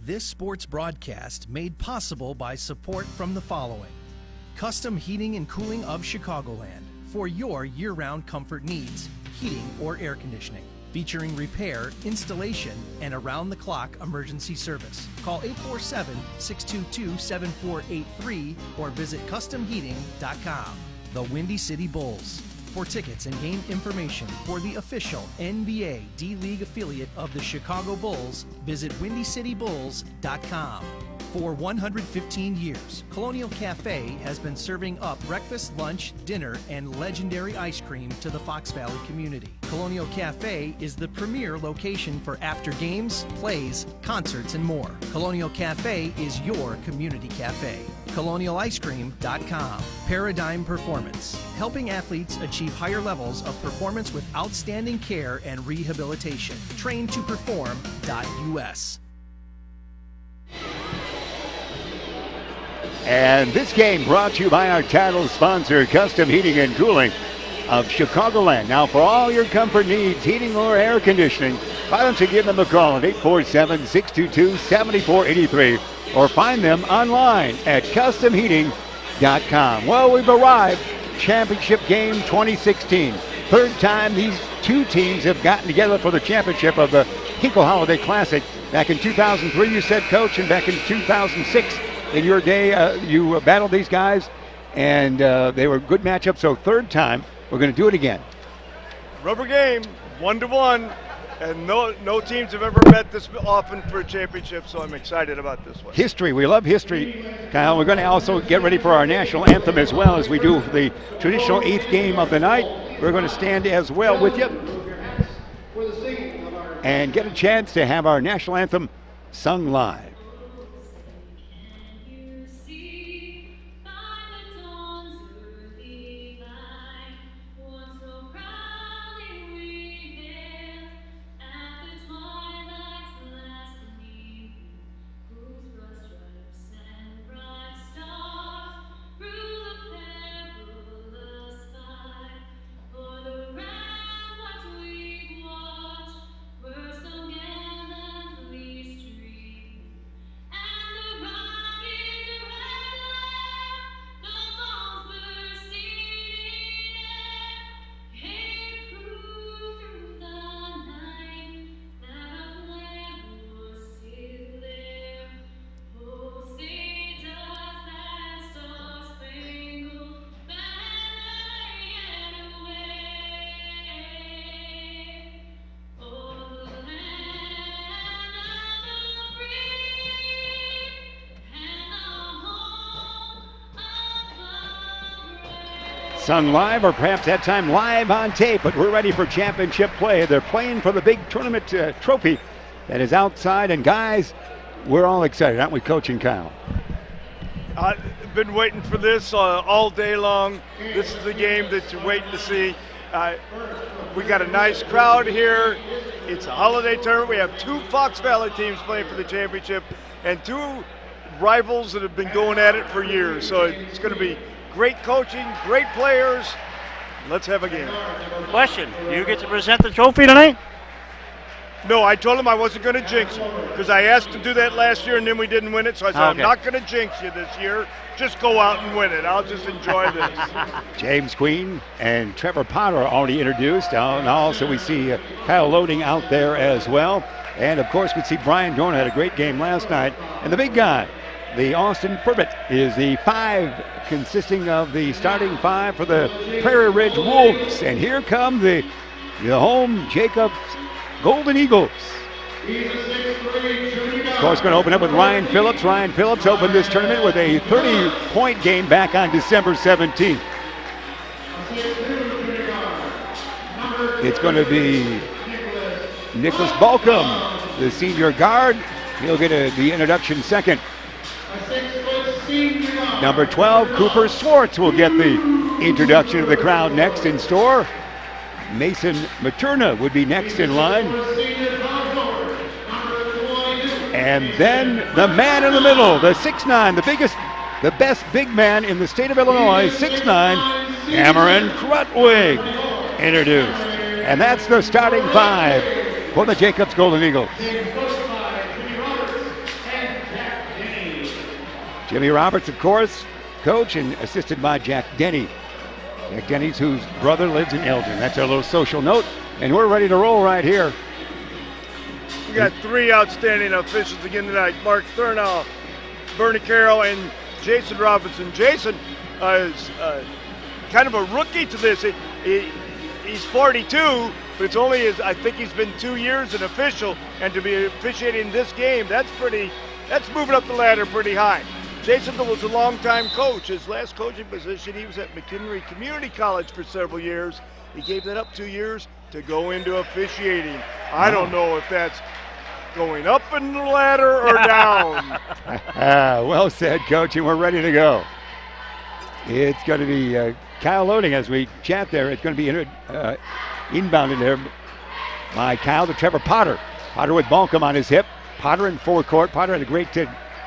This sports broadcast made possible by support from the following: Custom Heating and Cooling of Chicagoland, for your year-round comfort needs, heating or air conditioning, featuring repair, installation, and around-the-clock emergency service. Call 847-622-7483 or visit customheating.com. The Windy City Bulls. For tickets and game information for the official NBA D-League affiliate of the Chicago Bulls, visit windycitybulls.com. For 115 years, Colonial Cafe has been serving up breakfast, lunch, dinner, and legendary ice cream to the Fox Valley community. Colonial Cafe is the premier location for after games, plays, concerts, and more. Colonial Cafe is your community cafe. ColonialIceCream.com. Paradigm Performance, helping athletes achieve higher levels of performance with outstanding care and rehabilitation. TrainToPerform.us. And this game brought to you by our title sponsor, Custom Heating and Cooling of Chicagoland. Now, for all your comfort needs, heating or air conditioning, why don't you give them a call at 847-622-7483 or find them online at customheating.com. Well, we've arrived. Championship game 2016. Third time these two teams have gotten together for the championship of the Hinkle Holiday Classic. Back in 2003, you said, Coach, and back in 2006, in your day, you battled these guys, and they were good matchups. So third time, we're going to do it again. Rubber game, 1-1, and no teams have ever met this often for a championship, so I'm excited about this one. History, we love history, Kyle. We're going to also get ready for our national anthem as well as we do for the traditional 8th game of the night. We're going to stand as well with you and get a chance to have our national anthem sung live. Sung live, or perhaps that time live on tape, but we're ready for championship play. They're playing for the big tournament trophy that is outside, and guys, we're all excited, aren't we, Coach and Kyle? I've been waiting for this all day long. This is the game that you're waiting to see. We got a nice crowd here. It's a holiday tournament. We have 2 Fox Valley teams playing for the championship and 2 rivals that have been going at it for years. So it's going to be great coaching, great players. Let's have a game. Question, do you get to present the trophy tonight? No, I told him I wasn't going to jinx it because I asked to do that last year and then we didn't win it. So I said, I'm not going to jinx you this year. Just go out and win it. I'll just enjoy this. James Queen and Trevor Potter are already introduced. And also we see Kyle Loading out there as well. And of course we see Brian Dorn had a great game last night. And the big guy, the Austin Furbett, is the 5 consisting of the starting 5 for the Prairie Ridge Wolves. And here come the home Jacobs Golden Eagles. Of course, going to open up with Ryan Phillips. Ryan Phillips opened this tournament with a 30-point game back on December 17th. It's going to be Nicholas Balcom, the senior guard. He'll get the introduction second. Number 12, Cooper Swartz will get the introduction of the crowd next in store. Mason Materna would be next in line. And then the man in the middle, the 6'9", the best big man in the state of Illinois, 6'9", Cameron Krutwig, introduced. And that's the starting 5 for the Jacobs Golden Eagles. Jimmy Roberts, of course, coach, and assisted by Jack Denny. Jack Denny's whose brother lives in Elgin. That's our little social note, and we're ready to roll right here. We got 3 outstanding officials again tonight. Mark Thurnow, Bernie Carroll, and Jason Robinson. Jason is kind of a rookie to this. He's 42, but it's only I think he's been 2 years an official, and to be officiating this game, that's moving up the ladder pretty high. Jason was a longtime coach. His last coaching position, he was at McHenry Community College for several years. He gave that up 2 years to go into officiating. I don't know if that's going up in the ladder or down. Well said, Coach, and we're ready to go. It's going to be Kyle Loading as we chat there. It's going to be inbounded there by Kyle to Trevor Potter. Potter with Balcom on his hip. Potter in forecourt. Potter had a great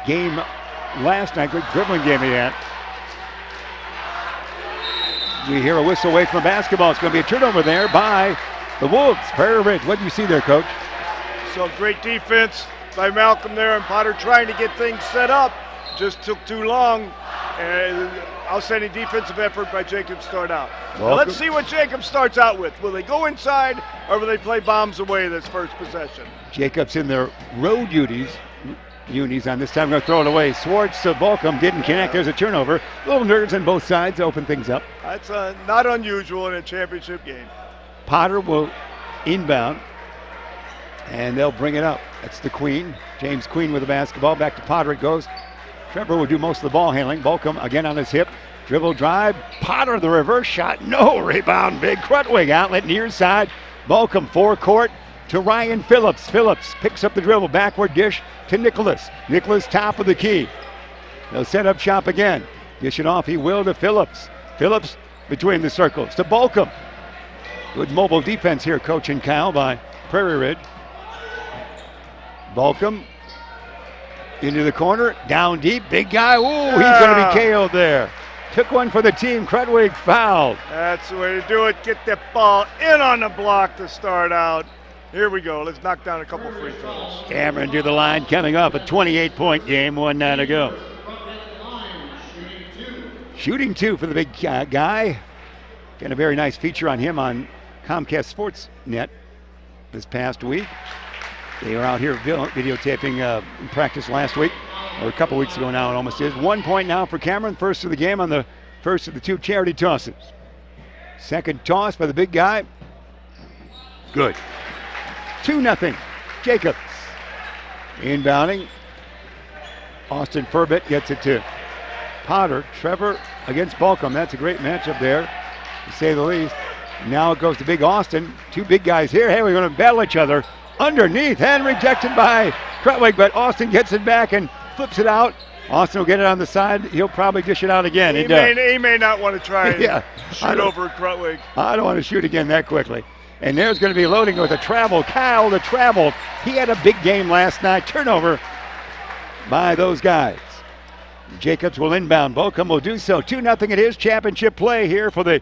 game last night. Great dribbling game he had. We hear a whistle away from basketball. It's going to be a turnover there by the Wolves. Prairie Ridge. What do you see there, Coach? So great defense by Malcolm there, and Potter trying to get things set up. Just took too long. And outstanding defensive effort by Jacob to start out. Now let's see what Jacob starts out with. Will they go inside or will they play bombs away this first possession? Jacobs in their road unis on this time. Going to throw it away. Swartz to Balcom didn't connect. There's a turnover. Little nerves on both sides. Open things up. That's not unusual in a championship game. Potter will inbound, and they'll bring it up. That's the Queen. James Queen with the basketball. Back to Potter it goes. Trevor will do most of the ball handling. Balcom again on his hip. Dribble drive. Potter the reverse shot. No rebound. Big Krutwig outlet near side. Balcom forecourt to Ryan Phillips. Phillips picks up the dribble. Backward dish to Nicholas. Nicholas top of the key. They'll set up shop again. Dish it off. He will to Phillips. Phillips between the circles to Balcom. Good mobile defense here, Coach and Kyle by Prairie Ridge. Balcom into the corner, down deep, big guy. Ooh, he's going to be KO'd there. Took one for the team. Krutwig fouled. That's the way to do it. Get that ball in on the block to start out. Here we go. Let's knock down a couple free throws. Cameron to the line, coming off a 28-point game, 1-9 to go. Shooting 2 for the big guy. Got a very nice feature on him on Comcast Sports Net this past week. They were out here videotaping practice last week, or a couple weeks ago now it almost is. 1 point now for Cameron, first of the game on the first of the 2 charity tosses. Second toss by the big guy. Good. 2-0. Jacobs. Inbounding. Austin Furbett gets it to Potter. Trevor against Balcom. That's a great matchup there, to say the least. Now it goes to big Austin. 2 big guys here. Hey, we're going to battle each other. Underneath and rejected by Krutwig, but Austin gets it back and flips it out. Austin will get it on the side. He'll probably dish it out again. He may not want to try and shoot over Krutwig. I don't want to shoot again that quickly. And there's going to be Loading with a travel. Kyle the travel. He had a big game last night. Turnover by those guys. Jacobs will inbound. Balcom will do so. 2-0 it is. Championship play here for the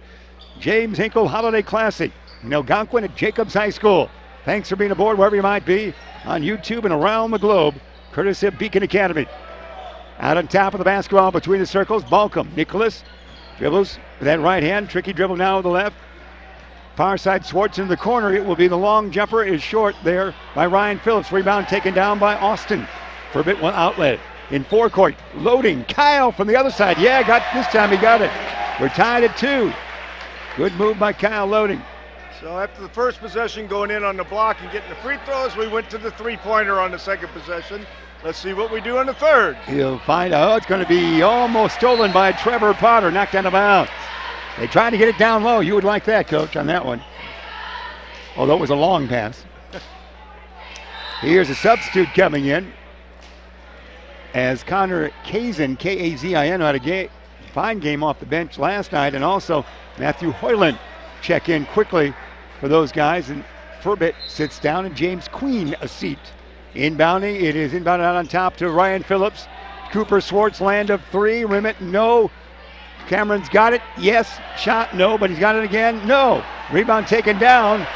James Hinkle Holiday Classic in Algonquin at Jacobs High School. Thanks for being aboard wherever you might be on YouTube and around the globe, courtesy of Beacon Academy. Out on top of the basketball between the circles, Balcom. Nicholas dribbles with that right hand. Tricky dribble now with the left. Far side, Swartz in the corner. It will be the long jumper is short there by Ryan Phillips. Rebound taken down by Austin. For a bit, one outlet. In forecourt, Loading. Kyle from the other side. This time he got it. We're tied at 2. Good move by Kyle Loading. So after the first possession going in on the block and getting the free throws, we went to the three-pointer on the second possession. Let's see what we do on the third. He'll find out. It's going to be almost stolen by Trevor Potter, knocked out of bounds. They tried to get it down low. You would like that, Coach, on that one. Although it was a long pass. Here's a substitute coming in as Connor Kazin, K-A-Z-I-N, had a fine game off the bench last night, and also Matthew Hoyland check in quickly for those guys, and Furbett sits down, and James Queen a seat. Inbounding, it is inbounded out on top to Ryan Phillips. Cooper Swartz, land of 3, rim it, no. Cameron's got it, yes. Shot, no, but he's got it again, no. Rebound taken down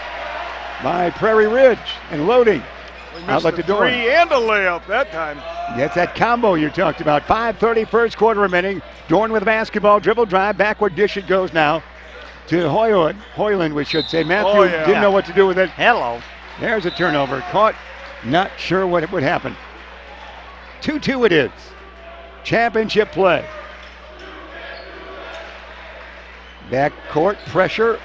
by Prairie Ridge and Loading. We missed a 3 and a layup that time. That's that combo you talked about. 5:30 first quarter remaining. Dorn with the basketball, dribble drive, backward dish it goes now to Hoyland, we should say. Matthew didn't know what to do with it. Hello. There's a turnover. Caught, not sure what would happen. 2-2 it is. Championship play. Back court pressure.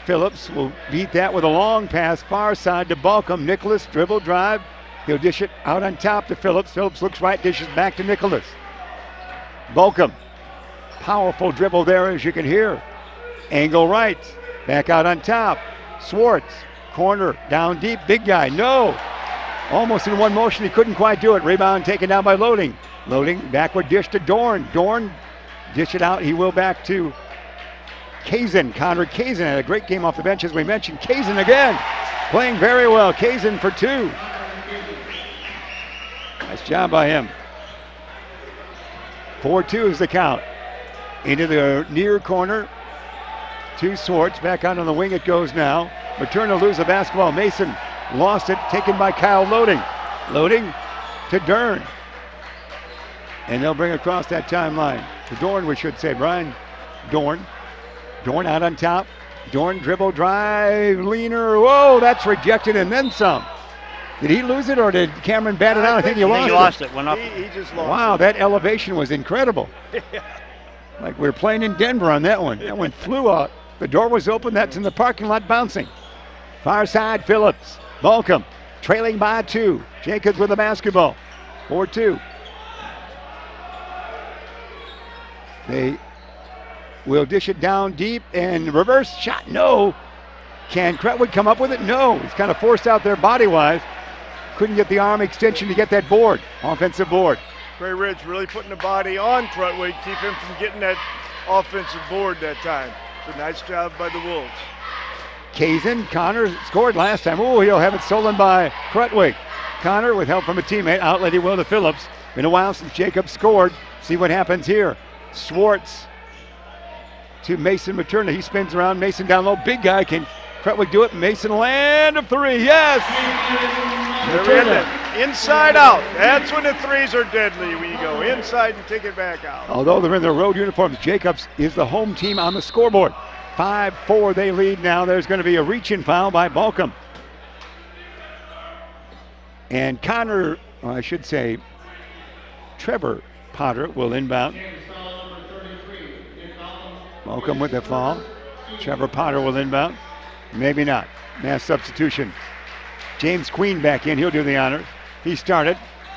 Phillips will beat that with a long pass far side to Balcom. Nicholas dribble drive. He'll dish it out on top to Phillips. Phillips looks right, dishes back to Nicholas. Balcom. Powerful dribble there, as you can hear. Angle right. Back out on top. Swartz. Corner. Down deep. Big guy. No. Almost in one motion. He couldn't quite do it. Rebound taken down by Loading. Loading. Backward dish to Dorn. Dorn. Dish it out. He will back to Kazin. Connor Kazin had a great game off the bench, as we mentioned. Kazin again. Playing very well. Kazin for 2. Nice job by him. 4-2 is the count. Into the near corner to Swartz. Back out on the wing it goes now. Materna lose the basketball. Mason lost it. Taken by Kyle Loading. Loading to Dern. And they'll bring across that timeline. To Dorn, we should say. Brian Dorn. Dorn out on top. Dorn dribble drive. Leaner. Whoa, that's rejected and then some. Did he lose it or did Cameron bat it out? I think he lost it. Went up. He just lost Wow, it. that elevation was incredible. Like we were playing in Denver on that one. That one flew out. The door was open. That's in the parking lot bouncing. Far side, Phillips. Balcom trailing by 2. Jacobs with the basketball. 4-2. They will dish it down deep and reverse shot. No. Can Crutwood come up with it? No. He's kind of forced out there body-wise. Couldn't get the arm extension to get that board. Offensive board. Prairie Ridge really putting the body on Crutwig, keep him from getting that offensive board that time. It's a nice job by the Wolves. Kazin, Connor scored last time. Oh, he'll have it stolen by Crutwig. Connor, with help from a teammate, outlet he will to Phillips. Been a while since Jacob scored. See what happens here. Swartz to Mason Materna. He spins around. Mason down low. Big guy. Can Crutwig do it? Mason land of 3. Yes! Inside out. That's when the threes are deadly. We go inside and take it back out. Although they're in their road uniforms, Jacobs is the home team on the scoreboard. 5-4 they lead now. There's going to be a reach-in foul by Balcom. And Connor, I should say, Trevor Potter will inbound. Balcom with the foul. Trevor Potter will inbound. Maybe not. Mass substitution. James Queen back in. He'll do the honors. He started.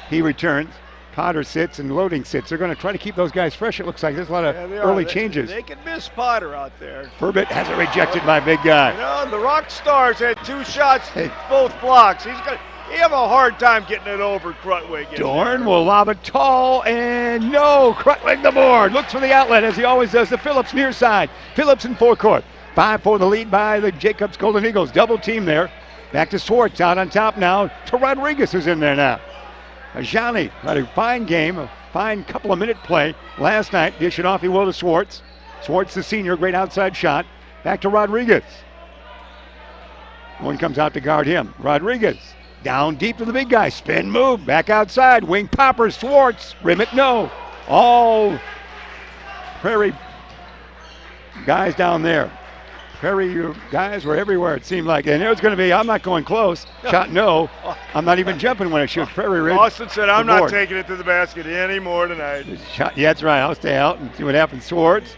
He returns. Potter sits and Loading sits. They're going to try to keep those guys fresh. It looks like there's a lot of early changes. They can miss Potter out there. Furbit has it rejected by big guy. You know, the Rock Stars had 2 shots, both blocks. He have a hard time getting it over Crutwig. Dorn will lob it tall and no. Crutwig the board. Looks for the outlet as he always does to Phillips near side. Phillips in forecourt. 5-4 the lead by the Jacobs Golden Eagles. Double team there. Back to Swartz out on top now to Rodriguez, who's in there now. Ajani had a fine game, a fine couple of minute play last night. Dish it off, he will to Swartz. Swartz the senior, great outside shot. Back to Rodriguez. One comes out to guard him. Rodriguez down deep to the big guy. Spin move, back outside. Wing popper, Swartz. Rim it, no. All Prairie guys down there. Prairie guys were everywhere, it seemed like. And there's going to be, I'm not going close. Shot, no. I'm not even jumping when I shoot. Prairie Ridge. Austin said, I'm not taking it to the basket anymore tonight. Shot, yeah, that's right. I'll stay out and see what happens. Swartz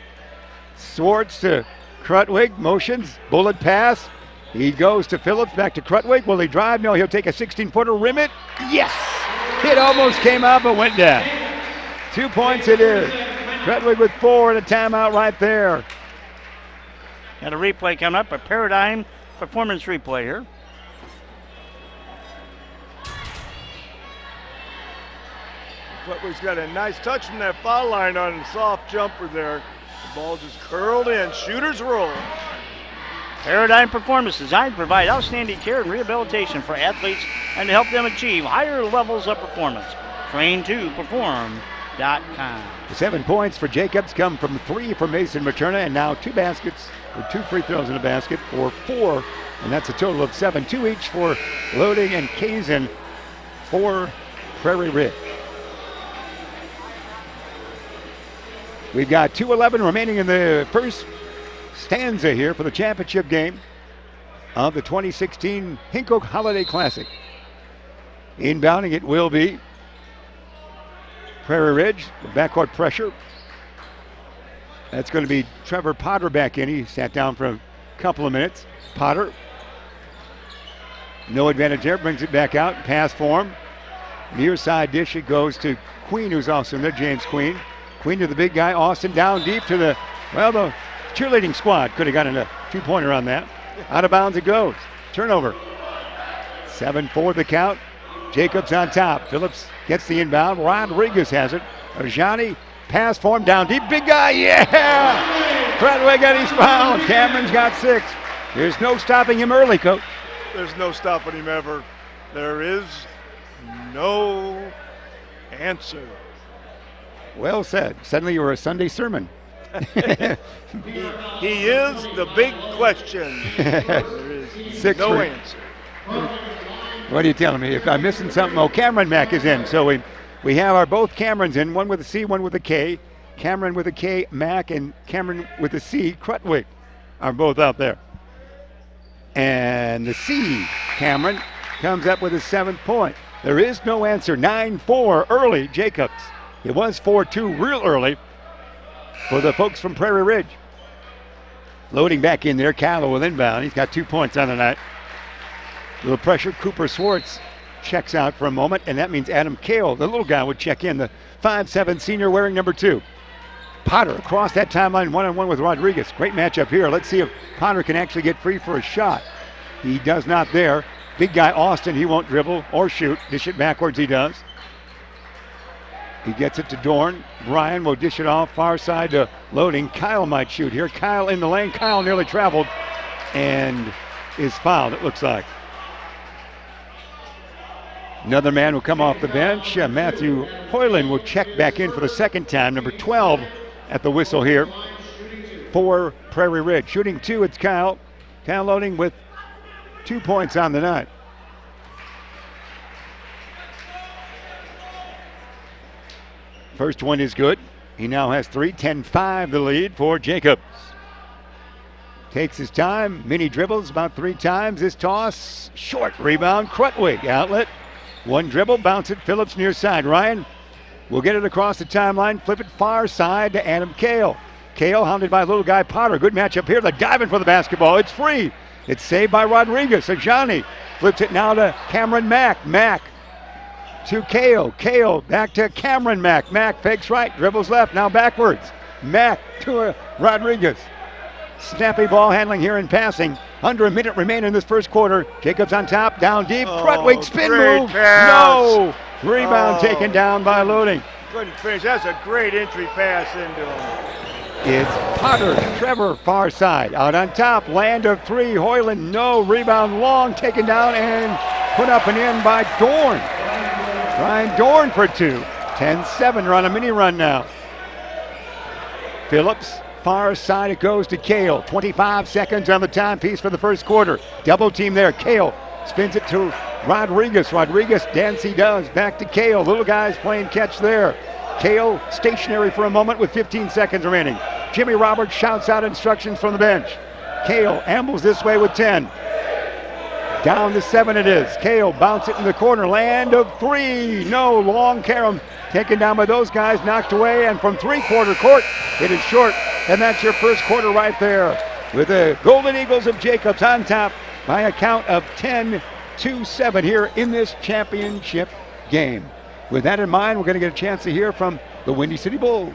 to Crutwig. Motions. Bullet pass. He goes to Phillips. Back to Crutwig. Will he drive? No, he'll take a 16-footer. Rim it. Yes! It almost came out but went down. 2 points it is. Crutwig with 4 and a timeout right there. Got a replay coming up, a Paradigm performance replay here. Crutwig's got a nice touch from that foul line on the soft jumper there. The ball just curled in. Shooters roll. Paradigm Performance designed to provide outstanding care and rehabilitation for athletes and to help them achieve higher levels of performance. Train2perform.com. 7 points for Jacobs come from 3 for Mason Materna, and now 2 baskets, or 2 free throws in a basket for 4, and that's a total of 7. 2 each for Loading and Kazin for Prairie Ridge. We've got 2:11 remaining in the first stanza here for the championship game of the 2016 Hinkle Holiday Classic. Inbounding it will be Prairie Ridge, the backcourt pressure. That's going to be Trevor Potter back in. He sat down for a couple of minutes. Potter, no advantage there, brings it back out, pass for him. Near side dish, it goes to Queen, who's also in there, James Queen. Queen to the big guy, Austin down deep to the cheerleading squad. Could have gotten a two-pointer on that. Out of bounds it goes. Turnover. 7-4 the count. Jacobs on top. Phillips gets the inbound. Rodriguez has it. Ajani, pass for him down deep. Big guy, yeah! Cradway got his foul. Cameron's got 6. There's no stopping him early, Coach. There's no stopping him ever. There is no answer. Well said. Suddenly you were a Sunday sermon. He is the big question. There is 6 no for, answer. What are you telling me? If I'm missing something, Cameron Mack is in. So we have our both Camerons in, one with a C, one with a K. Cameron with a K, Mack, and Cameron with a C, Crutwig, are both out there. And the C, Cameron, comes up with a 7th point. There is no answer. 9-4 early, Jacobs. It was 4-2 real early for the folks from Prairie Ridge. Loading back in there, Callow with inbound. He's got 2 points on the night. Little pressure. Cooper Swartz checks out for a moment, and that means Adam Kale, the little guy, would check in. The 5'7" senior wearing number 2. Potter across that timeline, one-on-one with Rodriguez. Great matchup here. Let's see if Potter can actually get free for a shot. He does not there. Big guy Austin, he won't dribble or shoot. Dish it backwards, he does. He gets it to Dorn. Brian will dish it off far side to Loading. Kyle might shoot here. Kyle in the lane. Kyle nearly traveled and is fouled, it looks like. Another man will come off the bench. Matthew Hoyland will check back in for the second time. Number 12 at the whistle here for Prairie Ridge. Shooting 2, it's Kyle. Kyle Loading with 2 points on the night. First one is good. He now has 3. 10-5 the lead for Jacobs. Takes his time. Mini dribbles about 3 times. This toss, short rebound. Crutwig outlet. One dribble, bounce it. Phillips near side. Ryan will get it across the timeline. Flip it far side to Adam Kale. Kale hounded by little guy Potter. Good matchup here. They're diving for the basketball. It's free. It's saved by Rodriguez. Ajani flips it now to Cameron Mack. Mack to Kale. Kale back to Cameron Mack. Mack fakes right, dribbles left, now backwards. Mack to Rodriguez. Snappy ball handling here in passing. Under a minute remaining in this first quarter. Jacobs on top, down deep. Crutwig spin move. Pass. No! Rebound taken down by Loading. Couldn't finish. That's a great entry pass into him. It's Potter, Trevor, far side. Out on top, land of 3. Hoyland, no. Rebound long, taken down and put up and in by Dorn. Ryan Dorn for 2. 10-7 run, a mini run now. Phillips, far side, it goes to Kale. 25 seconds on the timepiece for the first quarter. Double team there. Kale spins it to Rodriguez. Rodriguez, dance he does. Back to Kale. Little guy's playing catch there. Kale stationary for a moment with 15 seconds remaining. Jimmy Roberts shouts out instructions from the bench. Kale ambles this way with 10. Down to 7 it is. Kale bounce it in the corner. Land of 3. No. Long carom taken down by those guys. Knocked away. And from 3-quarter court, it is short. And that's your first quarter right there. With the Golden Eagles of Jacobs on top by a count of 10-7 here in this championship game. With that in mind, we're going to get a chance to hear from the Windy City Bulls.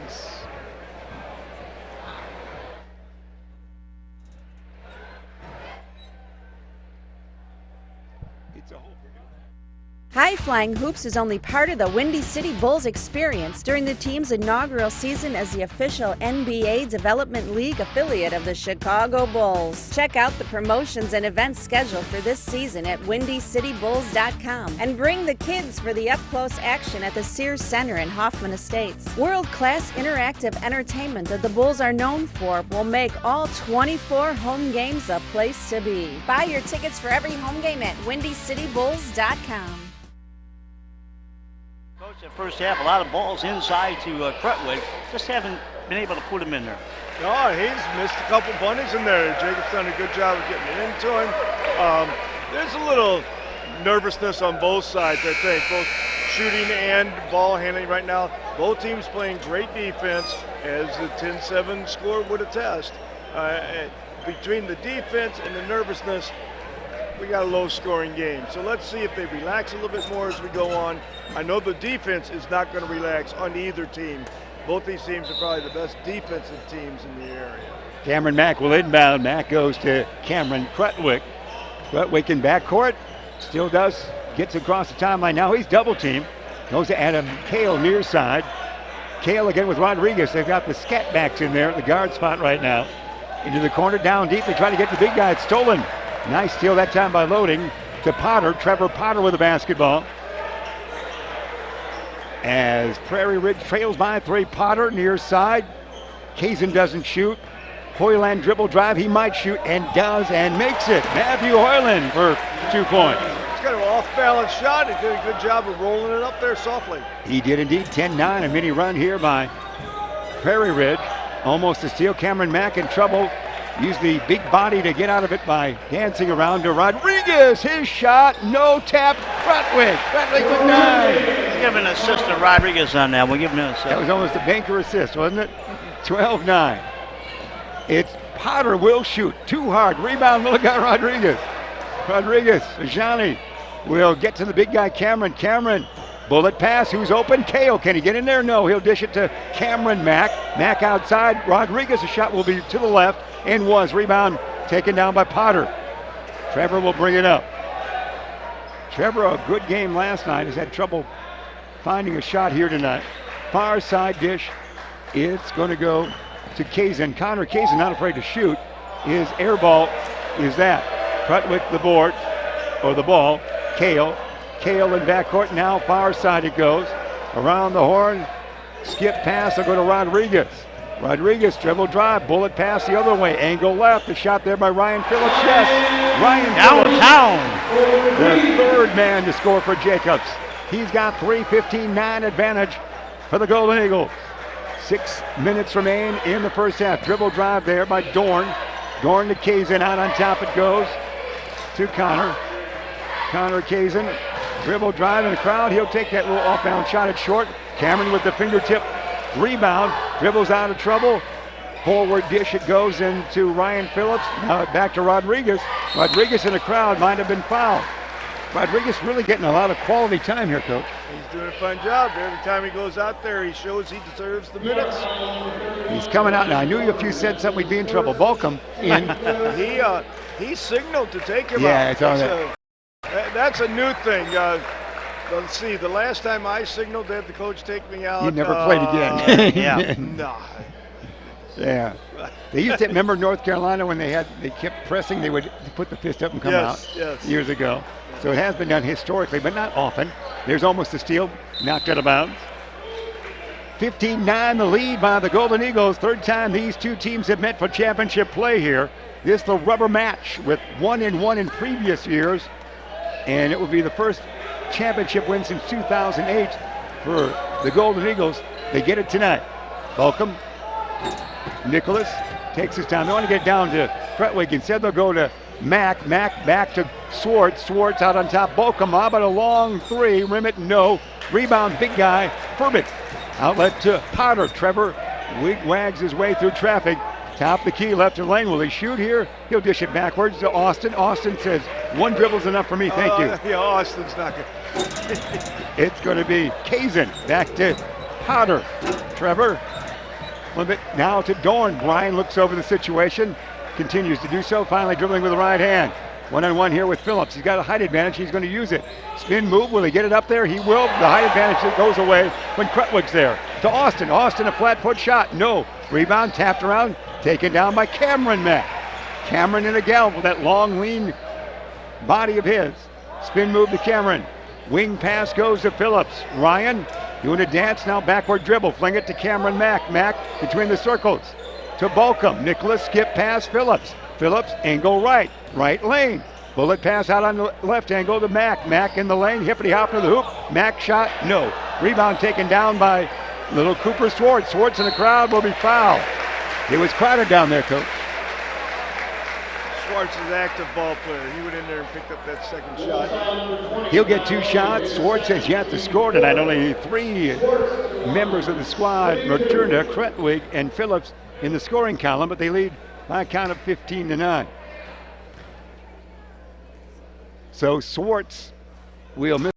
High Flying Hoops is only part of the Windy City Bulls experience during the team's inaugural season as the official NBA Development League affiliate of the Chicago Bulls. Check out the promotions and events schedule for this season at WindyCityBulls.com and bring the kids for the up-close action at the Sears Center in Hoffman Estates. World-class interactive entertainment that the Bulls are known for will make all 24 home games a place to be. Buy your tickets for every home game at WindyCityBulls.com. Coach, the first half, a lot of balls inside to Crutwick. Just haven't been able to put him in there. No, he's missed a couple bunnies in there. Jacob's done a good job of getting it into him. There's a little nervousness on both sides, I think, both shooting and ball handling right now. Both teams playing great defense, as the 10-7 score would attest. Between the defense and the nervousness, we got a low-scoring game. So let's see if they relax a little bit more as we go on. I know the defense is not going to relax on either team. Both these teams are probably the best defensive teams in the area. Cameron Mack will inbound. Mack goes to Cameron Crutwick. Crutwick in backcourt. Still gets across the timeline. Now he's double teamed. Goes to Adam Kale near side. Kale again with Rodriguez. They've got the scat backs in there at the guard spot right now. Into the corner, down deep. They try to get the big guy. It's stolen. Nice steal that time by Loading to Potter. Trevor Potter with the basketball. As Prairie Ridge trails by 3, Potter near side. Kazin doesn't shoot. Hoyland dribble drive, he might shoot and does and makes it. Matthew Hoyland for 2 points. He's got an off-balance shot. He did a good job of rolling it up there softly. He did indeed. 10-9, a mini run here by Prairie Ridge. Almost a steal. Cameron Mack in trouble. Used the big body to get out of it by dancing around to Rodriguez. His shot, no tap. Crutwick with 9. Give an assist to Rodriguez on that. We'll give him an assist. That was almost a banker assist, wasn't it? 12-9. It's Potter will shoot. Too hard. Rebound, little guy Rodriguez. Johnny will get to the big guy Cameron. Cameron, bullet pass. Who's open? Kale. Can he get in there? No. He'll dish it to Cameron Mack. Mack outside. Rodriguez, a shot will be to the left and was. Rebound taken down by Potter. Trevor will bring it up. Trevor, a good game last night, has had trouble finding a shot here tonight. Far side dish. It's going to go to Kazin. Connor Kazin, not afraid to shoot. His air ball is that. Crutwick the board, or the ball. Kale in backcourt. Now far side it goes. Around the horn. Skip pass. They'll go to Rodriguez. Rodriguez dribble drive. Bullet pass the other way. Angle left. The shot there by Ryan Phillips. Yes. Ryan downtown. The third man to score for Jacobs. He's got 3, 15-9 advantage for the Golden Eagles. 6 minutes remain in the first half. Dribble drive there by Dorn. Dorn to Kazin. Out on top it goes to Connor. Connor Kazin. Dribble drive in the crowd. He'll take that little off-bound shot at short. Cameron with the fingertip rebound. Dribbles out of trouble. Forward dish it goes into Ryan Phillips. Now back to Rodriguez. Rodriguez in the crowd might have been fouled. Rodriguez really getting a lot of quality time here, Coach. He's doing a fine job. Every time he goes out there, he shows he deserves the minutes. He's coming out now. I knew if you said something, we'd be in trouble. Balcom in. He signaled to take him Yeah, out. it's on that. That's a new thing. Let's see. The last time I signaled, they had the coach take me out. You never played again. Yeah. No. Yeah. They used to remember North Carolina when they kept pressing, they would put the fist up and come out years ago. So it has been done historically, but not often. There's almost a steal, knocked out of bounds. 15-9 the lead by the Golden Eagles. Third time these two teams have met for championship play here. This is the rubber match with 1-1 in previous years. And it will be the first championship win since 2008 for the Golden Eagles. They get it tonight. Balcom. Nicholas takes his time. They want to get down to Crutwick. Instead, they'll go to Mack. Mack back to Swartz. Swartz out on top. Balcom, how about a long three? Rim it, no. Rebound, big guy. Furbit. Outlet to Potter. Trevor wags his way through traffic. Top the key, left in lane. Will he shoot here? He'll dish it backwards to Austin. Austin says, one dribble's enough for me, thank you. Yeah, Austin's not good. It's going to be Kazin. Back to Potter. Trevor. Flip it now to Dorn. Brian looks over the situation. Continues to do so. Finally dribbling with the right hand. One-on-one here with Phillips. He's got a height advantage. He's going to use it. Spin move. Will he get it up there? He will. The height advantage goes away when Crutwick's there. To Austin. Austin, a flat foot shot. No. Rebound tapped around. Taken down by Cameron Mack. Cameron in a gal with that long, lean body of his. Spin move to Cameron. Wing pass goes to Phillips. Ryan doing a dance now. Backward dribble. Fling it to Cameron Mack. Mack between the circles. To Balcom. Nicholas skip pass Phillips. Phillips angle right. Right lane. Bullet pass out on the left angle to Mack. Mack in the lane. Hippity hop to the hoop. Mack shot. No. Rebound taken down by little Cooper Swartz. Swartz in the crowd will be fouled. It was crowded down there, Coach. Swartz is an active ball player. He went in there and picked up that second shot. He'll get 2 shots. Swartz has yet to score tonight. Only 3 members of the squad, Materna, Krentwig, and Phillips in the scoring column, but they lead by a count of 15-9. So Swartz will miss.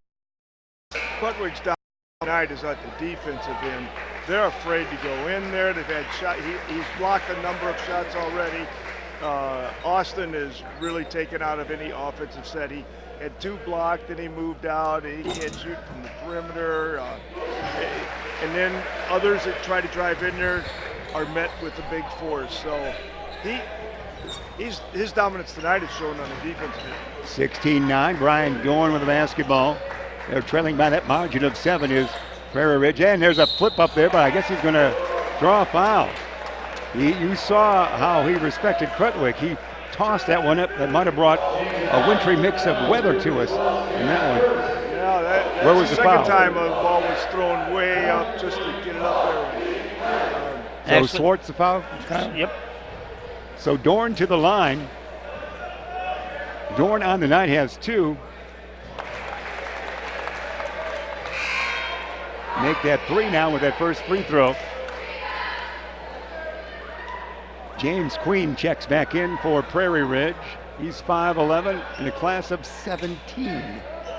Krentwig's down tonight is at the defensive end. They're afraid to go in there. They've had shot. He's blocked a number of shots already. Austin is really taken out of any offensive set. He had 2 blocked, then he moved out. He can't shoot from the perimeter. And then others that try to drive in there are met with a big force. So his dominance tonight is shown on the defensive end. 16-9. Brian Dorn with the basketball. They're trailing by that margin of 7 is Prairie Ridge. And there's a flip up there, but I guess he's going to draw a foul. You saw how he respected Krentwig. He tossed that one up that might have brought a wintry mix of weather to us in that one. Yeah, that's where was the the second foul? time a ball was thrown way up just to get it up there. So Swartz the foul? Yep. So Dorn to the line. Dorn on the night has 2. Make that 3 now with that first free throw. James Queen checks back in for Prairie Ridge. He's 5'11" in a class of 17.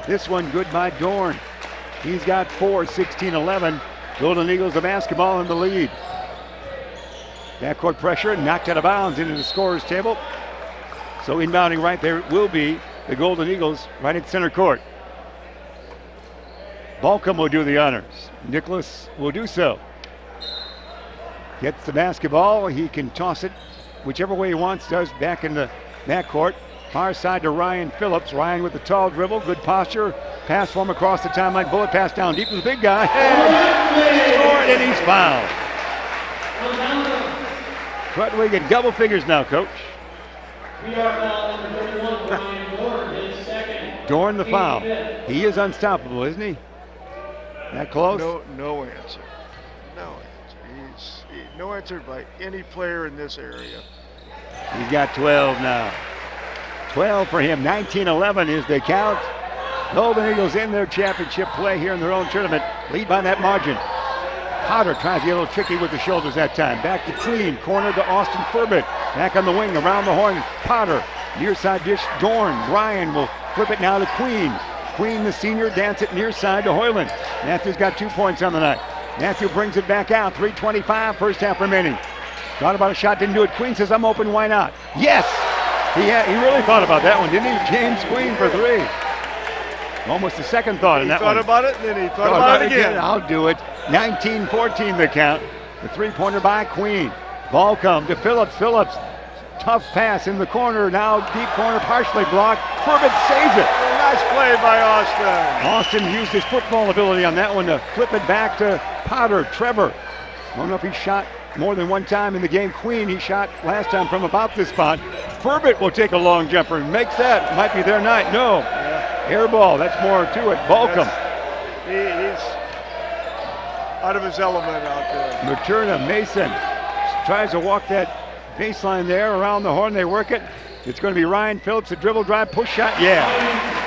This one good by Dorn. He's got 4, 16-11. Golden Eagles the basketball in the lead. Backcourt pressure knocked out of bounds into the scorer's table. So inbounding right there will be the Golden Eagles right at center court. Balcom will do the honors. Nicholas will do so. Gets the basketball. He can toss it whichever way he wants, does back in the backcourt. Far side to Ryan Phillips. Ryan with the tall dribble, good posture. Pass for him across the timeline. Bullet pass down deep to the big guy. And scored, and he's fouled. Krentwig at double figures now, Coach. Dorn the foul. He is unstoppable, isn't he? That close? No answer. No answer. No answer by any player in this area. He's got 12 now. 12 for him. 19-11 is the count. Golden Eagles in their championship play here in their own tournament. Lead by that margin. Potter tries to get a little tricky with the shoulders that time. Back to Queen. Corner to Austin Furbit. Back on the wing. Around the horn. Potter. Near side dish. Dorn. Ryan will flip it now to Queen. Queen, the senior, dance it near side to Hoyland. Matthews got 2 points on the night. Matthew brings it back out. 3:25, first half remaining. Thought about a shot, didn't do it. Queen says, I'm open, why not? Yes! He really thought about that one, didn't he? James Queen for 3. Almost a second thought in that one. He thought about it, and then he thought about it again. I'll do it. 19-14 the count. The 3-pointer by Queen. Ball come to Phillips. Phillips, tough pass in the corner. Now deep corner, partially blocked. Furbit saves it. Nice play by Austin. Austin used his football ability on that one to flip it back to Potter. Trevor, I don't know if he shot more than one time in the game. Queen, he shot last time from about this spot. Furbit will take a long jumper and makes that. Might be their night. No. Air ball, that's more to it. Balcom. He's out of his element out there. Materna, Mason tries to walk that baseline there around the horn. They work it. It's going to be Ryan Phillips, a dribble drive, push shot. Yeah.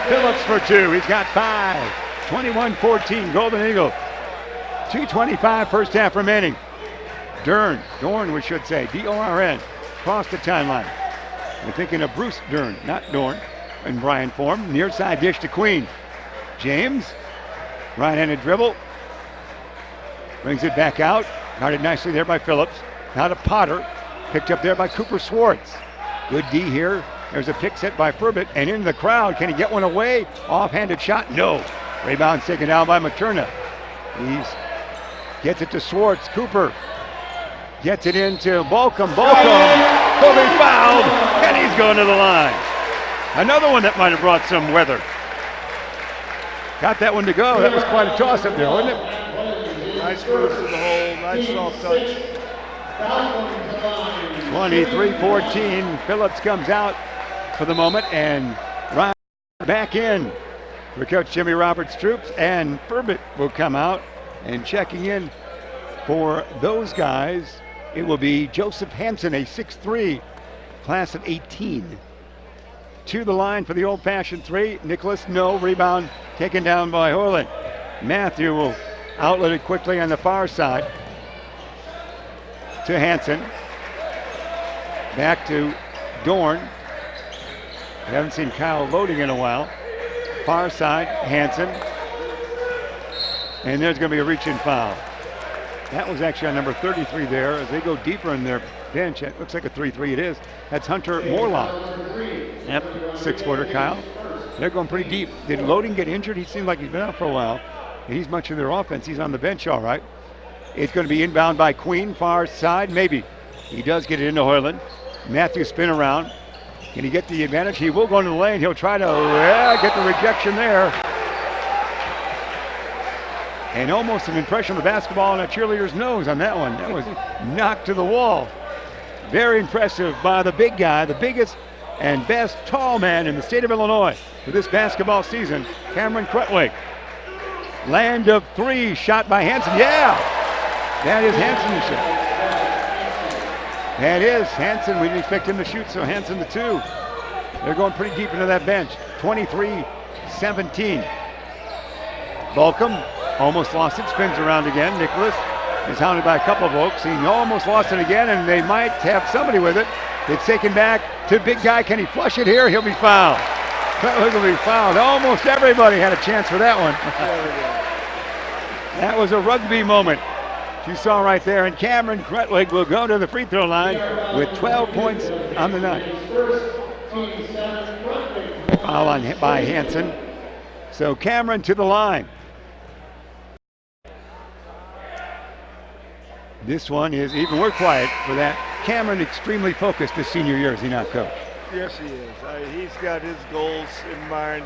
Phillips for 2. He's got 5. 21-14, Golden Eagle. 2:25 first half remaining. Dorn, we should say, D-O-R-N, across the timeline. We're thinking of Bruce Dern, not Dorn, in Brian form. Near side dish to Queen. James, right-handed dribble. Brings it back out. Guarded nicely there by Phillips. Now to Potter. Picked up there by Cooper Swartz. Good D here. There's a pick set by Furbit, and into the crowd. Can he get one away? Off-handed shot? No. Rebound taken down by Materna. Gets it to Swartz. Cooper gets it into Balcom. Balcom will be fouled, and he's going to the line. Another one that might have brought some weather. Got that one to go. That was quite a toss up there, wasn't it? Nice move to the hole. Nice soft touch. 23-14. Phillips comes out for the moment, and Ryan back in for Coach Jimmy Roberts' troops, and Furbit will come out. And checking in for those guys, it will be Joseph Hansen, a 6'3", class of 18. To the line for the old-fashioned three. Nicholas, no. Rebound taken down by Hoyland. Matthew will outlet it quickly on the far side to Hansen. Back to Dorn. We haven't seen Kyle loading in a while. Far side, Hansen. And there's going to be a reach-in foul. That was actually on number 33 there as they go deeper in their bench. It looks like a 3-3 it is. That's Hunter Morlock. Yep. 6-footer, Kyle. They're going pretty deep. Did Loading get injured? He seemed like he's been out for a while. And he's much of their offense. He's on the bench all right. It's going to be inbound by Queen, far side, maybe. He does get it into Hoyland. Matthew spin around. Can he get the advantage? He will go into the lane. He'll try to get the rejection there. And almost an impression of the basketball on a cheerleader's nose on that one. That was knocked to the wall. Very impressive by the big guy, the biggest and best tall man in the state of Illinois for this basketball season, Cameron Krutwig. Land of three, shot by Hansen. Yeah, that is Hansen to shoot. That is Hansen. We didn't expect him to shoot, so Hansen the two. They're going pretty deep into that bench. 23-17. Balcom almost lost it, spins around again. Nicholas is hounded by a couple of Oaks. He almost lost it again, and they might have somebody with it. It's taken back to big guy. Can he flush it here? He'll be fouled. Krutwig will be fouled. Almost everybody had a chance for that one. That was a rugby moment you saw right there, and Cameron Krutwig will go to the free throw line with 12 points on the night. Foul on by Hansen. So Cameron to the line. This one is even more quiet for that. Cameron extremely focused this senior year, is he not, Coach? Yes, he is. He's got his goals in mind,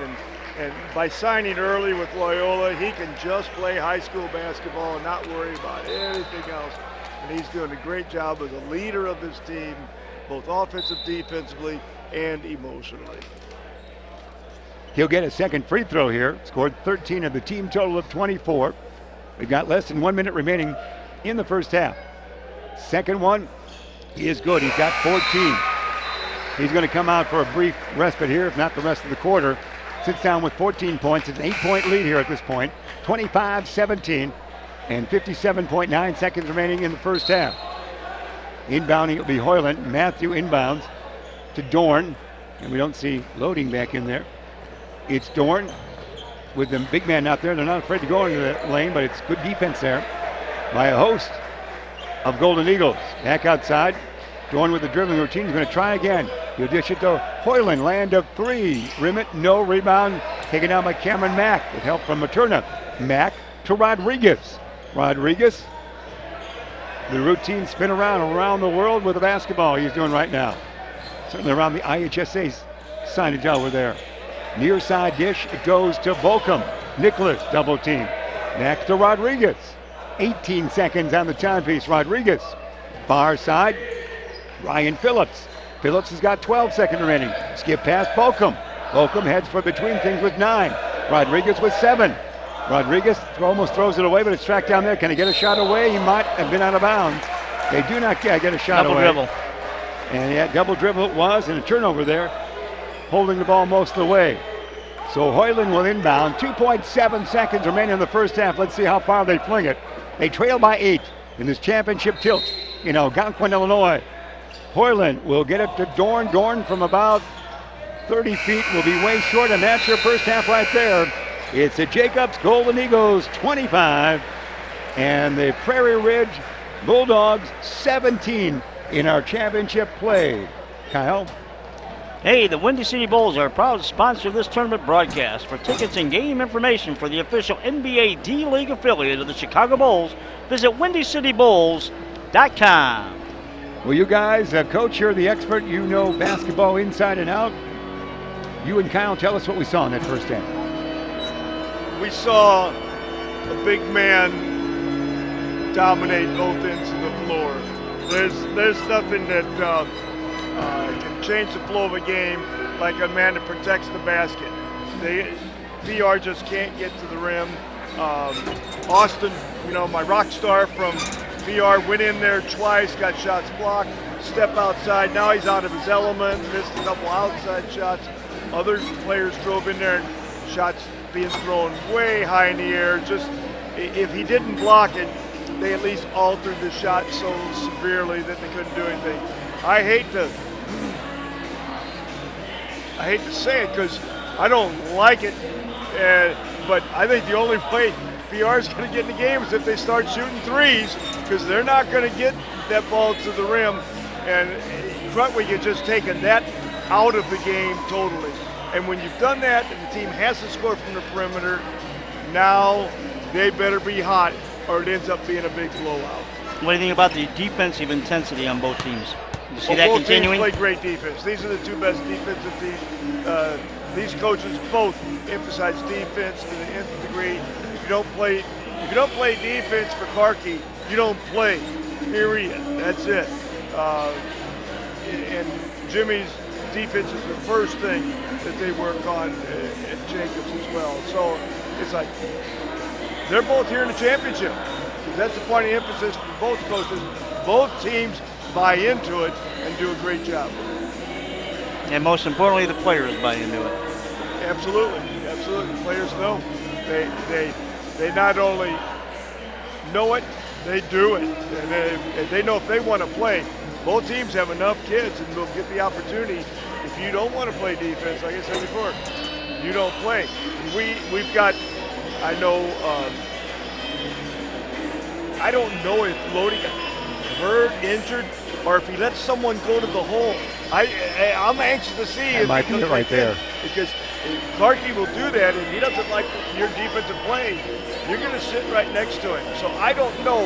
and by signing early with Loyola, he can just play high school basketball and not worry about anything else. And he's doing a great job as a leader of this team, both offensive, defensively, and emotionally. He'll get a second free throw here. Scored 13 of the team total of 24. We've got less than 1 minute remaining in the first half. Second one is good. He's got 14. He's going to come out for a brief respite here, if not the rest of the quarter. Sits down with 14 points. It's an 8-point lead here at this point. 25-17 and 57.9 seconds remaining in the first half. Inbounding, it'll be Hoyland. Matthew inbounds to Dorn, and we don't see Loading back in there. It's Dorn with the big man out there. They're not afraid to go into the lane, but it's good defense there by a host of Golden Eagles. Back outside. Dorn with the dribbling routine. He's going to try again. He'll dish it to Hoyland. Land of three. Rim it. No rebound. Taken down by Cameron Mack with help from Materna. Mack to Rodriguez. Rodriguez. The routine spin around the world with the basketball he's doing right now. Certainly around the IHSA signage over there. Near side dish. It goes to Balcom. Nicholas double team. Back to Rodriguez. 18 seconds on the timepiece. Rodriguez. Far side. Ryan Phillips. Phillips has got 12 seconds remaining. Skip past Balcom. Balcom heads for between things with 9. Rodriguez with 7. Rodriguez almost throws it away, but it's tracked down there. Can he get a shot away? He might have been out of bounds. They do not get a shot away. Double dribble. And yeah, double dribble it was, and a turnover there, holding the ball most of the way. So Hoyland will inbound. 2.7 seconds remaining in the first half. Let's see how far they fling it. They trail by 8 in this championship tilt in Algonquin, Illinois. Hoyland will get it to Dorn. Dorn from about 30 feet will be way short, and that's your first half right there. It's the Jacobs Golden Eagles 25 and the Prairie Ridge Bulldogs 17 in our championship play. Kyle? Hey, the Windy City Bulls are proud to sponsor this tournament broadcast. For tickets and game information for the official NBA D-League affiliate of the Chicago Bulls, visit WindyCityBulls.com. Well, you guys, Coach, you're the expert. You know basketball inside and out. You and Kyle, tell us what we saw in that first half. We saw a big man dominate both ends of the floor. There's nothing that can change the flow of a game like a man that protects the basket. PR just can't get to the rim. Austin my rock star from VR went in there twice, got shots blocked, step outside. Now he's out of his element, missed a couple outside shots. Other players drove in there and shots being thrown way high in the air. Just if he didn't block it, they at least altered the shot so severely that they couldn't do anything. I hate to say it because I don't like it, but I think the only way VR is going to get in the game is if they start shooting threes, because they're not going to get that ball to the rim. And Crutwig has just taken that out of the game totally. And when you've done that and the team has to score from the perimeter, now they better be hot or it ends up being a big blowout. What do you think about the defensive intensity on both teams? You see that continuing? Both teams play great defense. These are the two best defensive teams. These coaches both emphasize defense to the nth degree. If you don't play defense for Clarkie, you don't play. Period. That's it. And Jimmy's defense is the first thing that they work on at Jacobs as well. So it's like they're both here in the championship. That's the point of emphasis for both coaches. Both teams buy into it and do a great job. And most importantly, the players buy into it. Absolutely. Players know. They not only know it, they do it. And they know if they want to play. Both teams have enough kids and will get the opportunity. If you don't want to play defense, like I said before, you don't play. And we've got, I don't know if Lodi got hurt, injured, or if he lets someone go to the hole. I'm anxious to see that if might be it right there. Because Clarkie will do that, and he doesn't like your defensive play. You're going to sit right next to him. So I don't know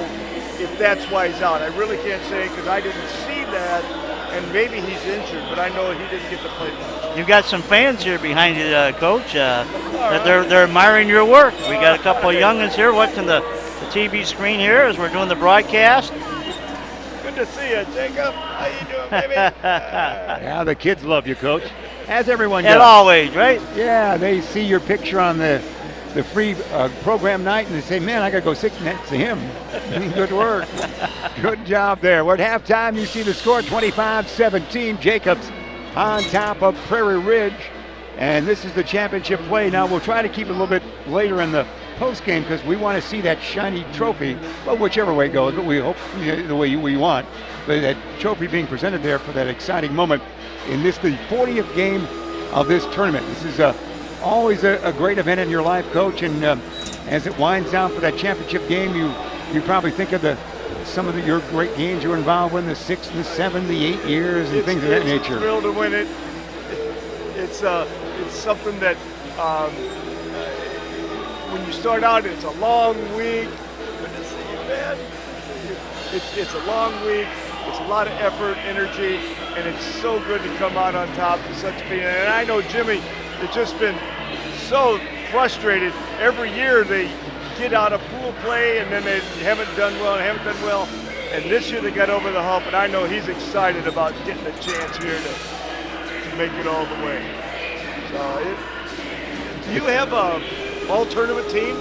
if that's why he's out. I really can't say because I didn't see that, and maybe he's injured, but I know he didn't get to play much. You've got some fans here behind you, Coach. They're admiring your work. We got a couple of youngins here watching the TV screen here as we're doing the broadcast. Good to see you, Jacob. How you doing, baby? Yeah, the kids love you, Coach. As everyone does. At always, right? Yeah, they see your picture on the free program night and they say, man, I got to go sit next to him. Good work. Good job there. We're at halftime. You see the score, 25-17. Jacobs on top of Prairie Ridge. And this is the championship play. Now, we'll try to keep it a little bit later in the post-game because we want to see that shiny trophy. Well, whichever way it goes, but we hope the way we want. But that trophy being presented there for that exciting moment in this, the 40th game of this tournament. This is always a great event in your life, Coach. And as it winds down for that championship game, you probably think of some of your great games you were involved in, the 6, the 7, the 8 years, and things of that nature. It's a thrill to win it. It's something that when you start out, it's a long week. Good to see you, man. It's a long week. It's a lot of effort, energy, and it's so good to come out on top with such a feeling. And I know Jimmy has just been so frustrated. Every year they get out of pool play and then they haven't done well. And this year they got over the hump, and I know he's excited about getting a chance here to make it all the way. So, do you have a all-tournament team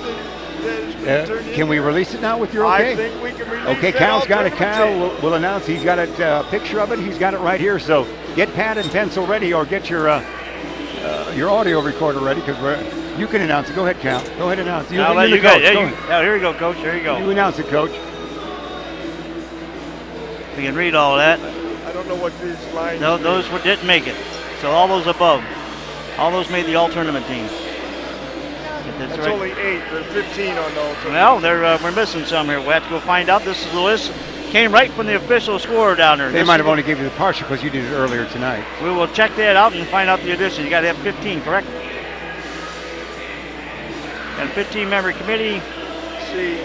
that is turned in? Can we release it now with your okay? I think we can release it. Okay, Cal's got it. Cal will announce. He's got a picture of it. He's got it right here. So get pad and pencil ready, or get your audio recorder ready, because you can announce it. Go ahead, Cal. Go ahead and announce it. I'll let you go. Here we go, Coach. Here you go. You announce it, Coach. We can read all that. I don't know what these lines No, those didn't make it. So all those above, all those made the all-tournament team. That's right. Only 8. There are 15 on the all-tournament. Well, we're missing some here. We'll have to go find out. This is the list. Came right from the official score down there. They might have only given you the partial because you did it earlier tonight. We will check that out and find out the addition. You got to have 15, correct? And 15-member committee. See,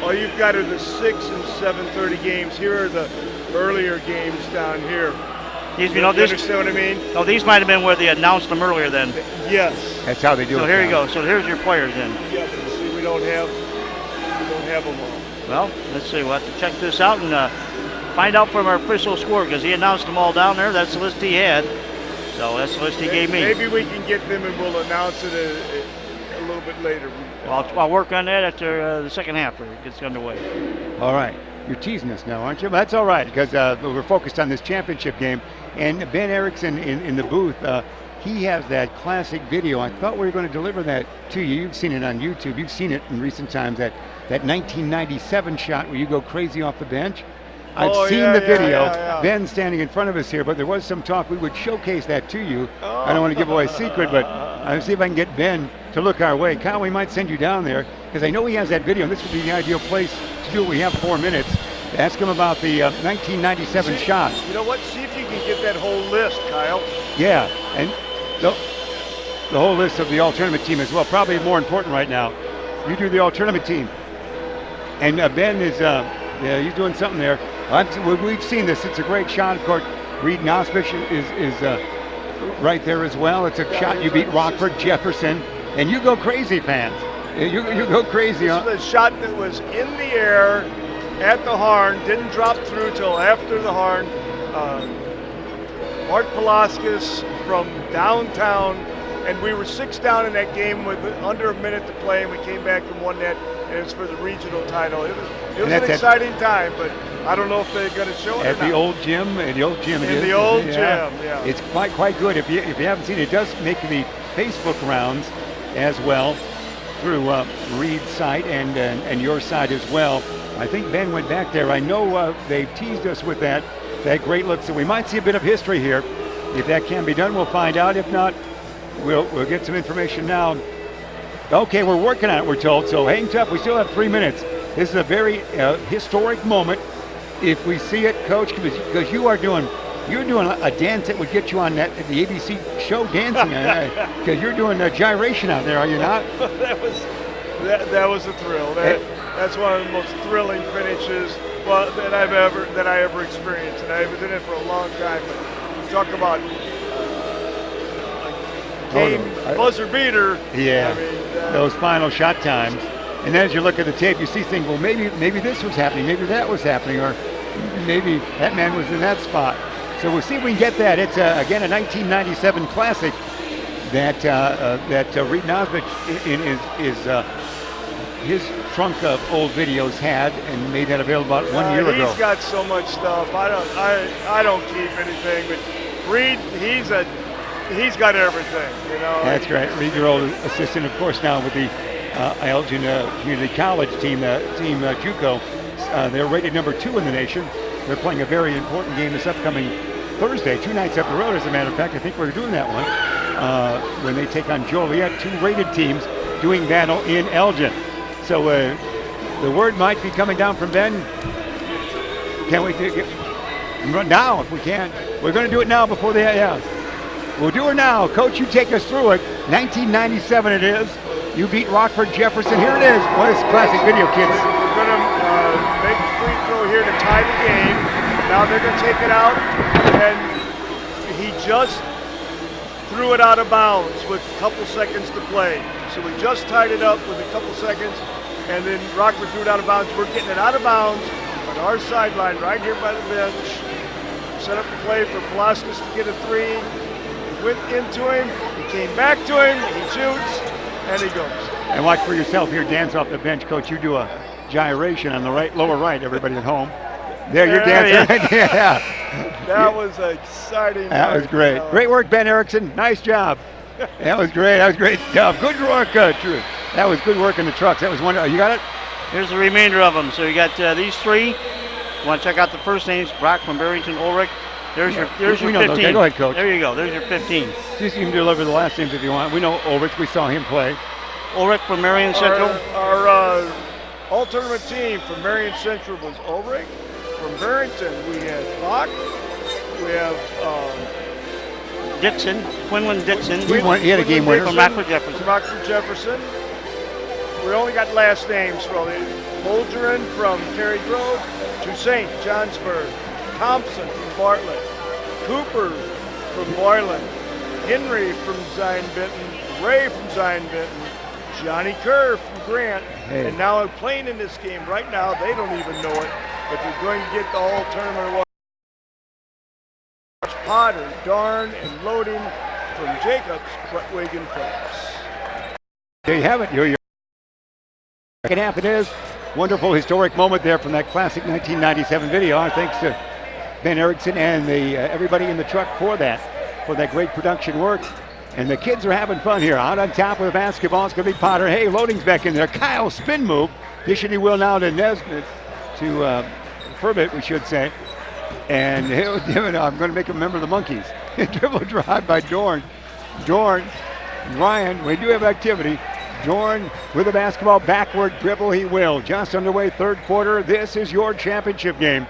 all you've got are the 6 and 7:30 games. Here are the earlier games down here. You understand what I mean? No, these might have been where they announced them earlier then. Yes. That's how they do it. So here you go. So here's your players then. Yeah, but see, we don't have them all. Well, let's see. We'll have to check this out and find out from our official score, because he announced them all down there. That's the list he had. So that's the list he gave me. Maybe we can get them and we'll announce it little bit later. I'll work on that after the second half gets underway. All right. You're teasing us now, aren't you? But that's all right, because we're focused on this championship game. And Ben Erickson in the booth, he has that classic video. I thought we were going to deliver that to you. You've seen it on YouTube. You've seen it in recent times, that 1997 shot where you go crazy off the bench. I've seen the video. Ben standing in front of us here, but there was some talk we would showcase that to you. I don't want to give away a secret, but I'll see if I can get Ben to look our way. Kyle, we might send you down there, because I know he has that video, and this would be the ideal place to do it. We have 4 minutes. Ask him about the 1997 shot. You know what? See if you can get that whole list, Kyle. Yeah, and the whole list of the all-tournament team as well. Probably more important right now. You do the all-tournament team. And Ben is, he's doing something there. We've seen this. It's a great shot. Of course, Reed Nosbish is right there as well. It's a shot. You beat Rockford, Jefferson, and you go crazy, fans. You go crazy. This is a shot that was in the air at the horn, didn't drop through till after the horn. Mark Palaskis from downtown, and we were 6 down in that game with under a minute to play, and we came back and won that, and it's for the regional title. It was an exciting time, but I don't know if they're going to show it at the old gym. In the old gym, yeah. It's quite good. If you haven't seen it, it does make the Facebook rounds as well through Reed's site and your site as well. I think Ben went back there. I know they've teased us with that great look, so we might see a bit of history here. If that can be done, we'll find out. If not, we'll get some information now. Okay, we're working on it, we're told, so hang tough. We still have 3 minutes. This is a very historic moment. If we see it, Coach, because you're doing a dance that would get you on the ABC show dancing, because you're doing a gyration out there, are you not? that was a thrill. That's one of the most thrilling finishes that I ever experienced, and I was in it for a long time. But you talk about a game buzzer beater. Yeah, I mean, those final shot times. And then as you look at the tape, you see things, well, maybe this was happening, maybe that was happening, or maybe that man was in that spot. So we'll see if we can get that. It's, again, a 1997 classic that Reed Nosbish in his trunk of old videos had, and made that available about 1 year ago. He's got so much stuff. I don't keep anything, but Reed, he's got everything, you know. That's great. Reed, your old assistant, of course, now with the Elgin Community College team JUCO. They're rated number 2 in the nation. They're playing a very important game this upcoming Thursday, 2 nights up the road, as a matter of fact. I think we're doing that one when they take on Joliet, 2 rated teams doing battle in Elgin. So the word might be coming down from Ben. Can we run now if we can? We're going to do it now before we'll do it now. Coach, you take us through it. 1997 it is. You beat Rockford, Jefferson. Here it is. What is classic video, kids? We're going to make a free throw here to tie the game. Now they're going to take it out, and he just threw it out of bounds with a couple seconds to play. So we just tied it up with a couple seconds, and then Rockford threw it out of bounds. We're getting it out of bounds on our sideline right here by the bench. Set up the play for Palaskis to get a 3. He went into him. He came back to him. He shoots. And he goes. And watch for yourself here, dance off the bench, Coach. You do a gyration on the lower right, everybody at home. There, you're dancing. Yeah. That was exciting. That was great. Great work, Ben Erickson. Nice job. That was great. That was great stuff. Good work, Drew. That was good work in the trucks. That was wonderful. You got it? Here's the remainder of them. So you got these 3. You want to check out the first names? Brock from Barrington, Ulrich. There's your 15. Okay, go ahead, Coach. There you go. There's your 15. Just you can deliver the last names if you want. We know Ulrich. We saw him play. Ulrich from Marion Central. Our all-tournament team from Marion Central was Ulrich. From Barrington, we had Bach. We have Dixon, Quinlan Dixon. He had a game winner. From Rockford Jefferson. Rockford Jefferson. We only got last names from Bolgerin from Cary Grove, Toussaint, Johnsburg, Thompson from Bartlett, Cooper from Boylan, Henry from Zion Benton, Ray from Zion Benton, Johnny Kerr from Grant, and now playing in this game right now, they don't even know it, but they're going to get the whole tournament. Potter, Darn, and Loading from Jacobs, Wigan Preps. There you have it. Your second half it is. Wonderful historic moment there from that classic 1997 video. Our thanks to Ben Erickson and everybody in the truck for that great production work. And the kids are having fun here. Out on top with the basketball, it's going to be Potter. Hey, loading's back in there. Kyle spin move. Dishing he will now to Nesbitt, to Furbit, we should say. And I'm going to make him remember the monkeys. Dribble drive by Dorn. Ryan, we do have activity. Dorn with the basketball, backward dribble he will. Just underway, third quarter. This is your championship game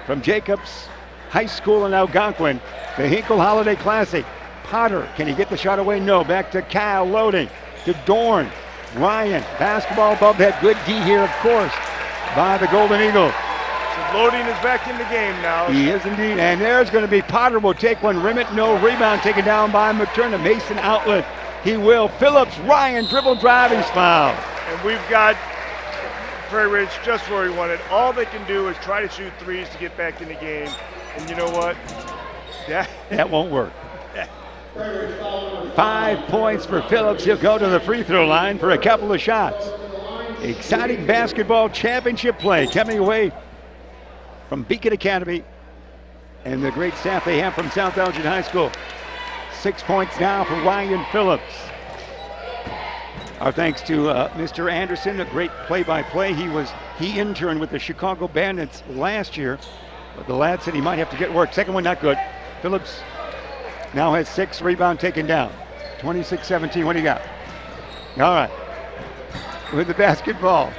from Jacobs High School in Algonquin. The Hinkle Holiday Classic. Potter, can he get the shot away? No. Back to Kyle, loading to Dorn. Ryan, basketball above that. Good D here, of course, by the Golden Eagle. So loading is back in the game now. He is indeed. And there's going to be Potter will take one. Rim it, no. Rebound taken down by McTurna. Mason outlet. He will. Phillips, Ryan, dribble drive, he's fouled. And we've got Prairie Ridge just where we want it. All they can do is try to shoot threes to get back in the game. And you know what? That won't work. 5 points for Phillips. He'll go to the free throw line for a couple of shots. Exciting basketball championship play coming away from Beacon Academy and the great staff they have from South Elgin High School. 6 points now for Ryan Phillips. Our thanks to Mr. Anderson, a great play-by-play. He interned with the Chicago Bandits last year, but the lad said he might have to get work. Second one not good. Phillips now has 6, rebound taken down. 26-17, what do you got? All right, with the basketball.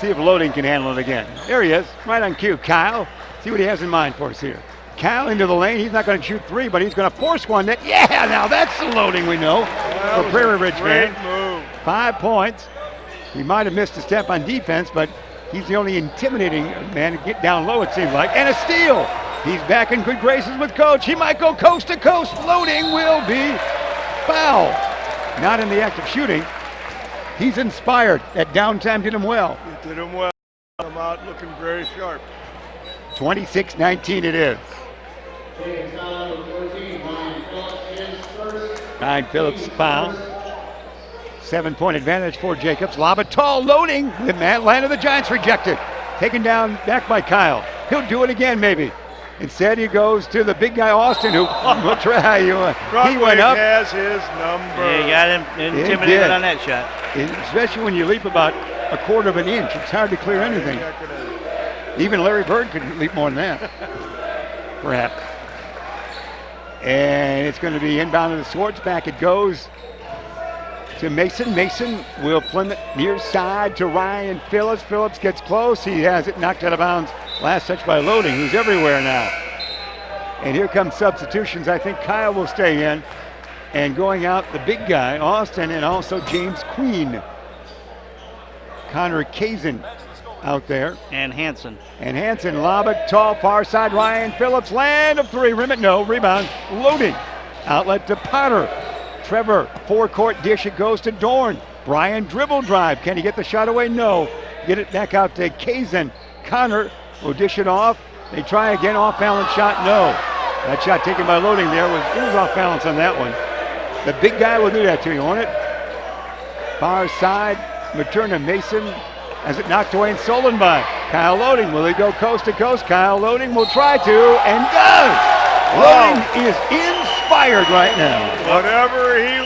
See if loading can handle it again. There he is, right on cue. Kyle, see what he has in mind for us here. Kyle into the lane. He's not going to shoot 3, but he's going to force one. Yeah, now that's the loading we know for Prairie Ridge fan. Move. 5 points. He might have missed a step on defense, but he's the only intimidating man to get down low, it seems like. And a steal. He's back in good graces with coach. He might go coast to coast. Loading will be foul. Not in the act of shooting. He's inspired. That downtime did him well. It did him well. Come out looking very sharp. 26-19 it is. Ryan Phillips foul. 7-point advantage for Jacobs. Lob it tall, loading. The man land of the Giants rejected. Taken down back by Kyle. He'll do it again maybe. Instead he goes to the big guy Austin who will try. He went up. Has his number. Yeah, you got him intimidated on that shot. Especially when you leap about a quarter of an inch. It's hard to clear anything. Even Larry Bird could leap more than that. Perhaps. And it's going to be inbound to the Swartz. Back it goes to Mason. Mason will flip it near side to Ryan Phillips. Phillips gets close. He has it knocked out of bounds. Last touch by Loading, who's everywhere now. And here comes substitutions. I think Kyle will stay in. And going out, the big guy, Austin, and also James Queen. Connor Kazin out there. And Hanson. Lob it tall, far side. Ryan Phillips, land of 3. Rim it, no. Rebound. Loading. Outlet to Potter. Trevor, forecourt dish. It goes to Dorn. Brian dribble drive. Can he get the shot away? No. Get it back out to Kazin. Connor will dish it off. They try again. Off balance shot. No. That shot taken by Loading there was off balance on that one. The big guy will do that to you, won't it? Far side. McTurna Mason has it knocked away and stolen by Kyle Loading. Will he go coast to coast? Kyle Loading will try to and does. Wow. Loading is inspired right now. Whatever he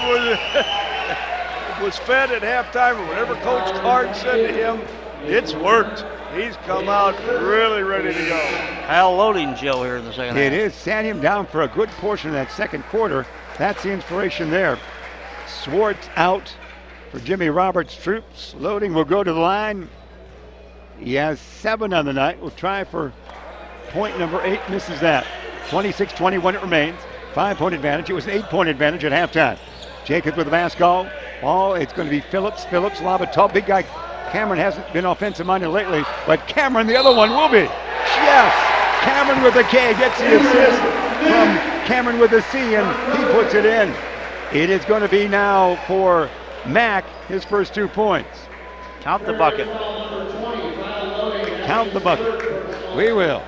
was fed at halftime, or whatever Coach Clark said to him, it's worked. He's come out really ready to go. Kyle Loading, Joe, here in the second half. It is. Sat him down for a good portion of that second quarter. That's the inspiration there. Swartz out for Jimmy Roberts' troops. Loading will go to the line. He has 7 on the night. We'll try for point number 8. Misses that. 26-21 it remains. 5-point advantage. It was an 8-point advantage at halftime. Jacobs with the basketball. Ball. It's going to be Phillips. Phillips lob it tall. Big guy Cameron hasn't been offensive minded lately, but Cameron, the other one, will be. Yes! Cameron with a K gets the assist from Cameron with a C, and he puts it in. It is going to be now for Mack, his first 2 points. Count the bucket. Count the bucket. We will.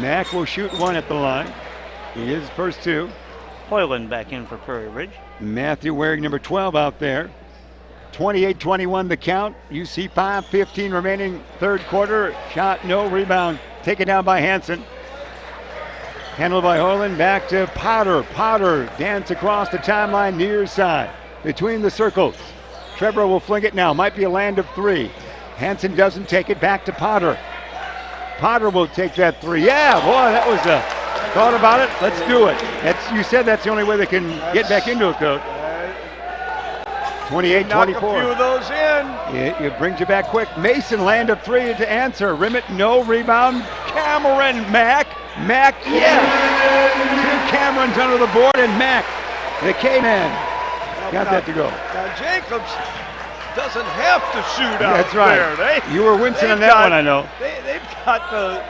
Mack will shoot one at the line. He is first two. Hoyland back in for Prairie Ridge. Matthew wearing number 12 out there. 28-21 the count. You see 5:15 remaining third quarter. Shot, no rebound. Taken down by Hansen. Handled by Hoyland. Back to Potter. Potter dance across the timeline near side. Between the circles. Trevor will fling it now. Might be a land of three. Hansen doesn't take it. Back to Potter. Potter will take that three. Yeah, boy, that was a thought about it. Let's do it. You said that's the only way they can get back into it, Coach. 28-24. Knock a few of those in. It brings you back quick. Mason land of three to answer. Rimmet, no rebound. Cameron Mack. Mack, yes. Two Camerons under the board, and Mack, the K-man, got that to go. Now Jacobs doesn't have to shoot out That's right. there. You were wincing on that one, I know. They've got the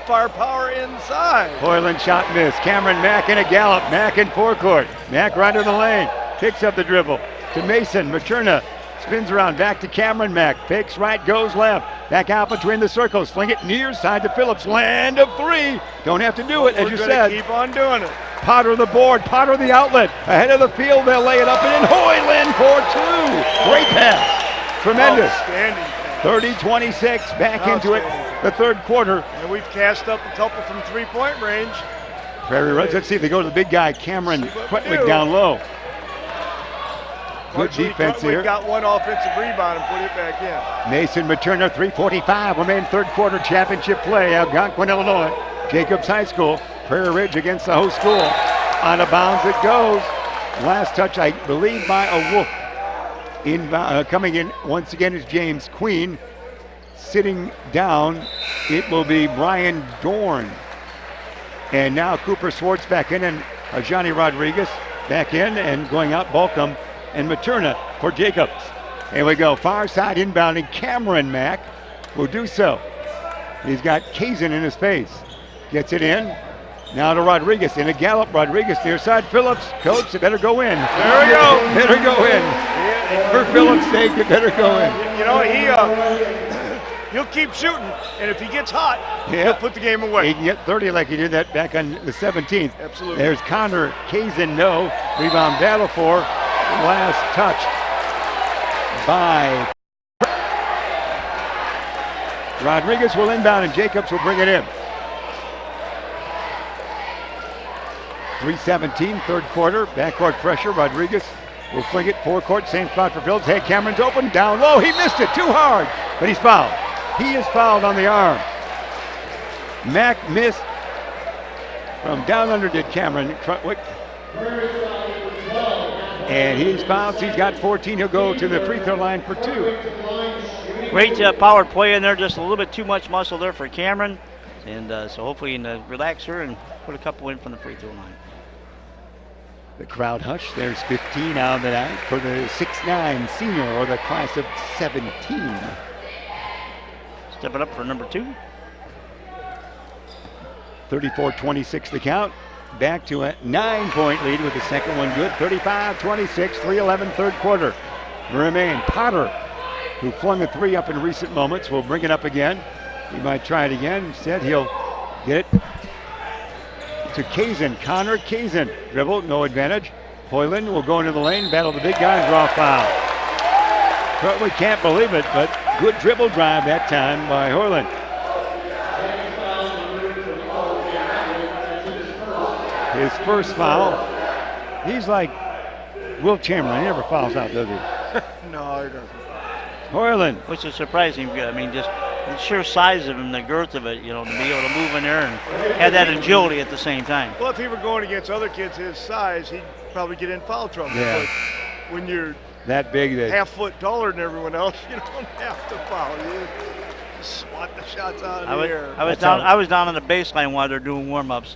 firepower inside. Hoyland shot miss. Cameron Mack in a gallop. Mack in forecourt. Mack right to the lane. Picks up the dribble to Mason. Materna spins around. Back to Cameron Mack. Fakes right, goes left. Back out between the circles. Fling it near side to Phillips. Land of three. Don't have to do it, as you said. Keep on doing it. Potter the board. Potter the outlet. Ahead of the field. They'll lay it up and in. Hoyland for two. Great pass. Tremendous. Outstanding pass. 30-26. Back into it. The third quarter. And we've cast up a couple from three-point range. Prairie Ridge. Let's see if they go to the big guy, Cameron Quetwick, down low. Good defense here. We got one offensive rebound and put it back in. Mason Materna, 3:45 remain third quarter championship play. Algonquin, Illinois. Jacobs High School. Prairie Ridge against the host school. On a bounds it goes. Last touch, I believe, by a Wolf. Coming in once again is James Queen. Sitting down, it will be Brian Dorn. And now Cooper Swartz back in, and Johnny Rodriguez back in, and going out Balcom and Materna for Jacobs. Here we go, far side inbounding. Cameron Mack will do so. He's got Kazin in his face. Gets it in. Now to Rodriguez in a gallop. Rodriguez near side. Phillips, coach, it better go in. There we go. Better go in. For Phillips' sake, it better go in. You know, he'll keep shooting, and if he gets hot, he'll put the game away. He can get 30 like he did that back on the 17th. Absolutely. There's Connor Kazin, no. Rebound battle for last touch by Rodriguez will inbound and Jacobs will bring it in. 3:17, third quarter, backcourt pressure. Rodriguez will fling it forecourt, same spot for Phillips. Hey, Cameron's open, down low. He missed it too hard, but he's fouled. He is fouled on the arm. Mack missed from down under did Cameron. And he's fouled. He's got 14. He'll go to the free throw line for two. Great power play in there. Just a little bit too much muscle there for Cameron. And so hopefully he can relax her and put a couple in from the free throw line. The crowd hush. There's 15 out of the night for the 6'9 senior, or the class of 17. Stepping up for number two. 34-26 the count. Back to a 9-point lead with the second one good. 35-26, 3:11 third quarter. Remain Potter, who flung a three up in recent moments, will bring it up again. He might try it again. Instead, he'll get it to Kazin. Connor Kazin. Dribble, no advantage. Hoyland will go into the lane, battle the big guy, and draw a foul. Probably can't believe it, but good dribble drive that time by Hoyland. His first foul. He's like Will Chamberlain. He never fouls out, does he? No, he doesn't. Hoyland. Which is surprising. I mean, just the sheer size of him, the girth of it, you know, to be able to move in there and have that agility at the same time. Well, if he were going against other kids his size, he'd probably get in foul trouble. Yeah. But when you're That big, that half foot taller than everyone else, you don't have to foul. You just swat the shots out of the air. I was down on the baseline while they're doing warm-ups.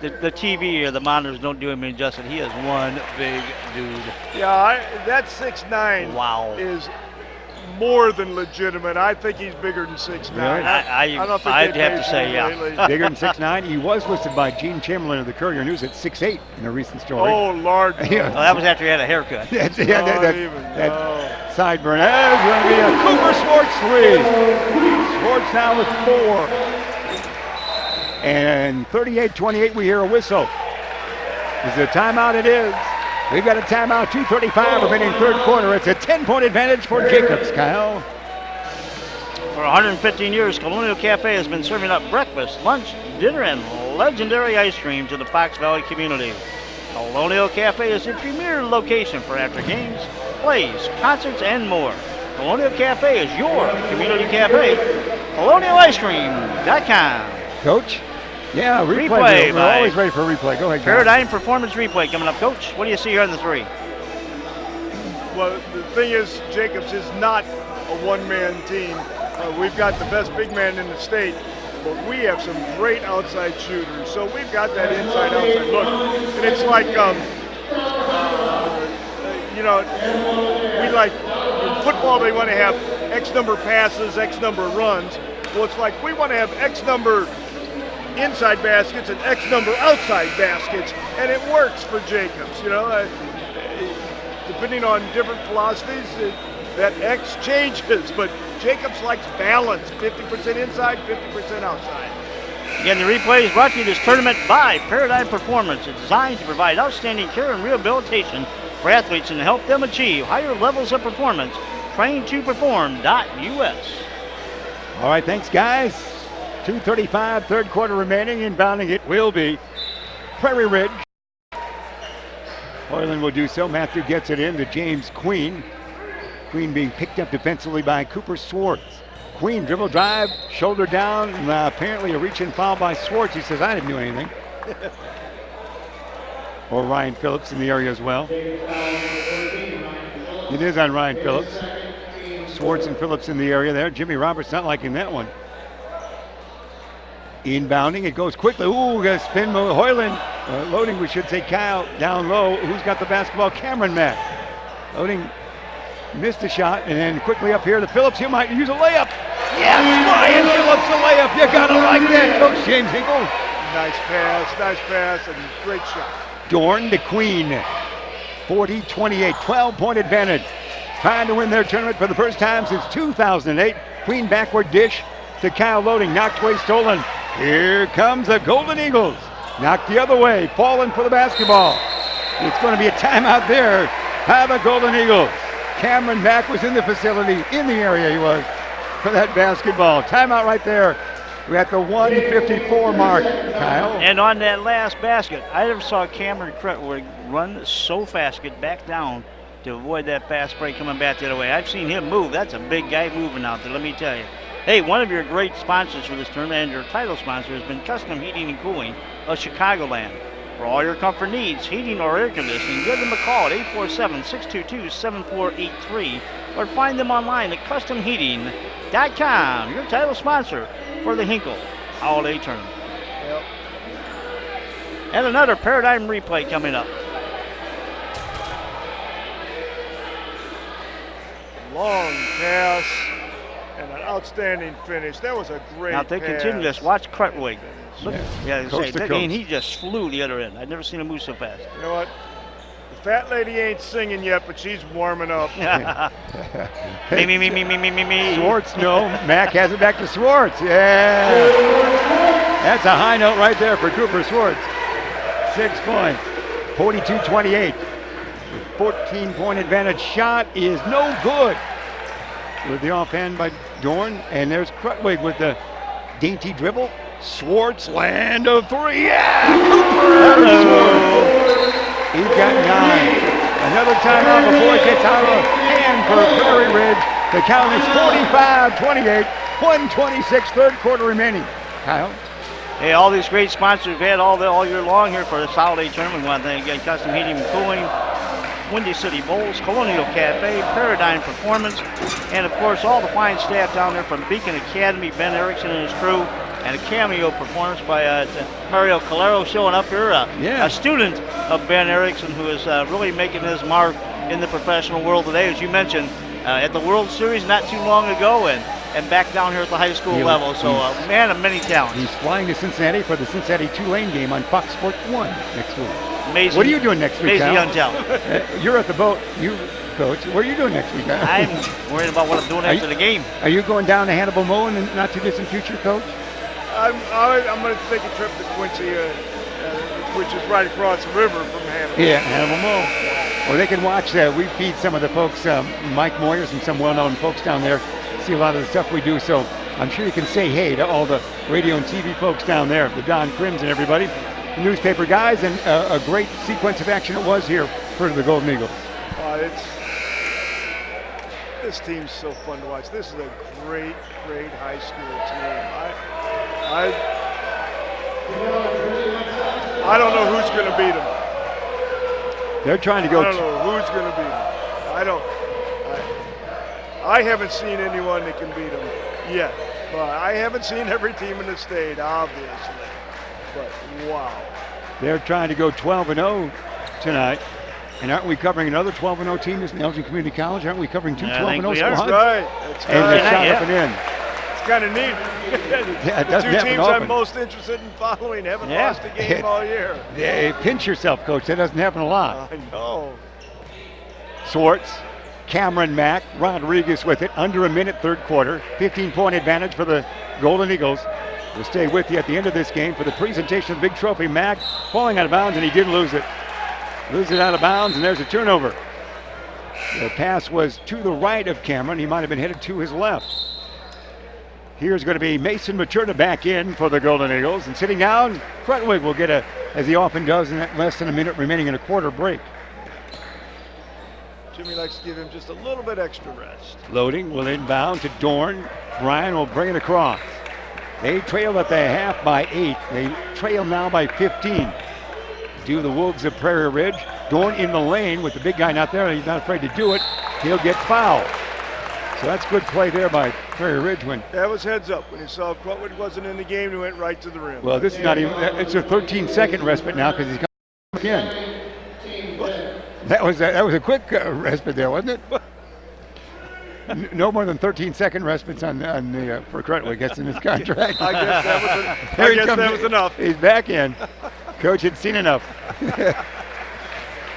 The TV or the monitors don't do him any justice. He is one big dude. Yeah, that 6'9" Wow. is more than legitimate. I think he's bigger than 6'9". Really? I don't think I'd they have to paid say, him yeah. lately. bigger than 6'9". He was listed by Gene Chamberlain of the Courier News at 6'8" in a recent story. Oh, Lord. Yeah. Well, that was after he had a haircut. That's, Not even, that no. sideburn. There's going to be a Cooper Swartz three. Swartz now with 4. And 38-28, we hear a whistle. Is it a timeout? It is. We've got a timeout, 2:35 remaining third quarter. It's a 10-point advantage for Jacobs, Kyle. For 115 years, Colonial Cafe has been serving up breakfast, lunch, dinner, and legendary ice cream to the Fox Valley community. Colonial Cafe is the premier location for after games, plays, concerts, and more. Colonial Cafe is your community cafe. ColonialIceCream.com. Coach? Yeah, replay. We're by always ready for a replay. Go ahead, Kyle. Paradigm Performance Replay coming up, Coach. What do you see here on the three? Well, the thing is, Jacobs is not a one-man team. We've got the best big man in the state, but we have some great outside shooters. So we've got that inside-outside look. And it's like, we like, in football they want to have X number of passes, X number of runs. Well, it's like we want to have X number inside baskets and X number outside baskets, and it works for Jacobs. Depending on different philosophies, that X changes, but Jacobs likes balance, 50% inside, 50% outside. Again, the replay is brought to you this tournament by Paradigm Performance. It's designed to provide outstanding care and rehabilitation for athletes and to help them achieve higher levels of performance. Train2perform.us. All right, thanks, guys. 2:35, third quarter remaining. Inbounding it will be Prairie Ridge. Hoyland will do so. Matthew gets it in to James Queen. Queen being picked up defensively by Cooper Swartz. Queen dribble drive, shoulder down, and apparently a reach and foul by Swartz. He says, I didn't do anything. Or Ryan Phillips in the area as well. It is on Ryan Phillips. Swartz and Phillips in the area there. Jimmy Roberts not liking that one. Inbounding, it goes quickly. Ooh, got a spin move. Hoyland loading, we should say. Kyle down low. Who's got the basketball? Cameron Mack. Loading, missed the shot, and then quickly up here to Phillips. He might use a layup. Yes, Ryan Phillips a layup. You gotta like that, Coach James Hinkle. Nice pass, and great shot. Dorn to Queen. 40-28, 12-point advantage. Trying to win their tournament for the first time since 2008. Queen backward dish to Kyle Loading. Knocked away, stolen. Here comes the Golden Eagles. Knocked the other way, falling for the basketball. It's going to be a timeout there by the Golden Eagles. Cameron Mack was in the facility, in the area he was, for that basketball. Timeout right there. We're at the 1:54 mark, Kyle. And on that last basket, I never saw Cameron Krutwig run so fast, get back down to avoid that fast break coming back the other way. I've seen him move. That's a big guy moving out there, let me tell you. Hey, one of your great sponsors for this tournament and your title sponsor has been Custom Heating and Cooling of Chicagoland. For all your comfort needs, heating or air conditioning, give them a call at 847-622-7483 or find them online at customheating.com, your title sponsor for the Hinkle Holiday Tournament. Yep. And another Paradigm replay coming up. Long pass and an outstanding finish. That was a great Now, if they pass. continue this, watch Krutwig. Look, Coast to coast. he just flew the other end. I've never seen him move so fast. You know what? The fat lady ain't singing yet, but she's warming up. Me. Swartz, no. Mack has it back to Swartz. Yeah. That's a high note right there for Cooper Swartz. 6 points. 42-28. 14-point advantage shot is no good. With the offhand by Dorn. And there's Krutwig with the dainty dribble. Swartz, land of three. Yeah! Cooper Swartz. He's got 9. Another timeout before it gets out of hand for Prairie Ridge. The count is 45-28. 1:26, third quarter remaining. Kyle? Hey, all these great sponsors we've had all year long here for this holiday tournament. We want to thank again Custom Heating and Cooling, Windy City Bowls, Colonial Cafe, Paradigm Performance, and of course all the fine staff down there from Beacon Academy, Ben Erickson and his crew, and a cameo performance by Mario Calero showing up here, a student of Ben Erickson who is really making his mark in the professional world today, as you mentioned, at the World Series not too long ago, and back down here at the high school level. So a man of many talents. He's flying to Cincinnati for the Cincinnati Tulane game on Fox Sports 1 next week. Amazing. What are you doing next week, Amazing Kyle? young talent. You're at the boat. You, Coach. What are you doing next week, Kyle? I'm worried about what I'm doing after the game. Are you going down to Hannibal Mow in the not too distant future, Coach? I'm going to take a trip to Quincy, which is right across the river from Hannibal. Yeah, Hannibal Mall. Well, they can watch that. We feed some of the folks, Mike Moyers and some well-known folks down there, see a lot of the stuff we do. So I'm sure you can say hey to all the radio and TV folks down there, the Don Crims and everybody, the newspaper guys, and a great sequence of action it was here for the Golden Eagles. This team's so fun to watch. This is a great, great high school team. I don't know who's going to beat them. They're trying to go. I don't know who's going to beat them. I haven't seen anyone that can beat them yet. But I haven't seen every team in the state, obviously. But wow. They're trying to go 12-0 tonight. And aren't we covering another 12-0 team in Elgin Community College? Aren't we covering two 12-0 squads? That's right. That's and right. they're shot up and in. It's kind of neat. Yeah, it the doesn't two happen teams often. I'm most interested in following haven't lost a game all year. Yeah, pinch yourself, Coach. That doesn't happen a lot. I know. Swartz, Cameron Mack, Rodriguez with it. Under a minute, third quarter. 15-point advantage for the Golden Eagles. We'll stay with you at the end of this game for the presentation of the big trophy. Mack falling out of bounds, and he did lose it. Lose it out of bounds, and there's a turnover. The pass was to the right of Cameron. He might have been headed to his left. Here's going to be Mason Materna back in for the Golden Eagles. And sitting down, Krutwig will get as he often does, in that less than a minute remaining in a quarter break. Jimmy likes to give him just a little bit extra rest. Loading will inbound to Dorn. Bryan will bring it across. They trail at the half by 8. They trail now by 15. Do the Wolves of Prairie Ridge. Dorn in the lane with the big guy not there. He's not afraid to do it. He'll get fouled. So that's good play there by Prairie Ridge. When that was heads up. When he saw Krutwig wasn't in the game, he went right to the rim. Well, this is not even, it's a 13-second respite now because he's coming in. That was a quick respite there, wasn't it? No more than 13-second respites on the for Krutwig. That's in his contract. I guess that was enough. He's back in. Coach had seen enough.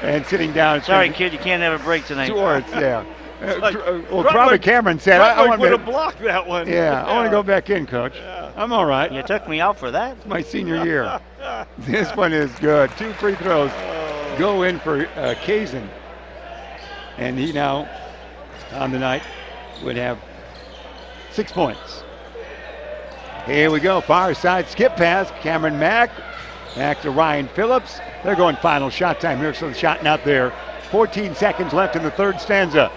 And sitting down. Sorry, kid, you can't have a break tonight. Swartz, yeah. Well, Krutwig, probably Cameron said, I would have blocked that one. Yeah, I want to go back in, Coach. Yeah. I'm all right. You took me out for that? It's my senior year. This one is good. 2 free throws go in for Kazan. And he now, on the night, would have 6 points. Here we go. Far side skip pass. Cameron Mack. Back to Ryan Phillips. They're going final shot time here, so the shot not there. 14 seconds left in the third stanza.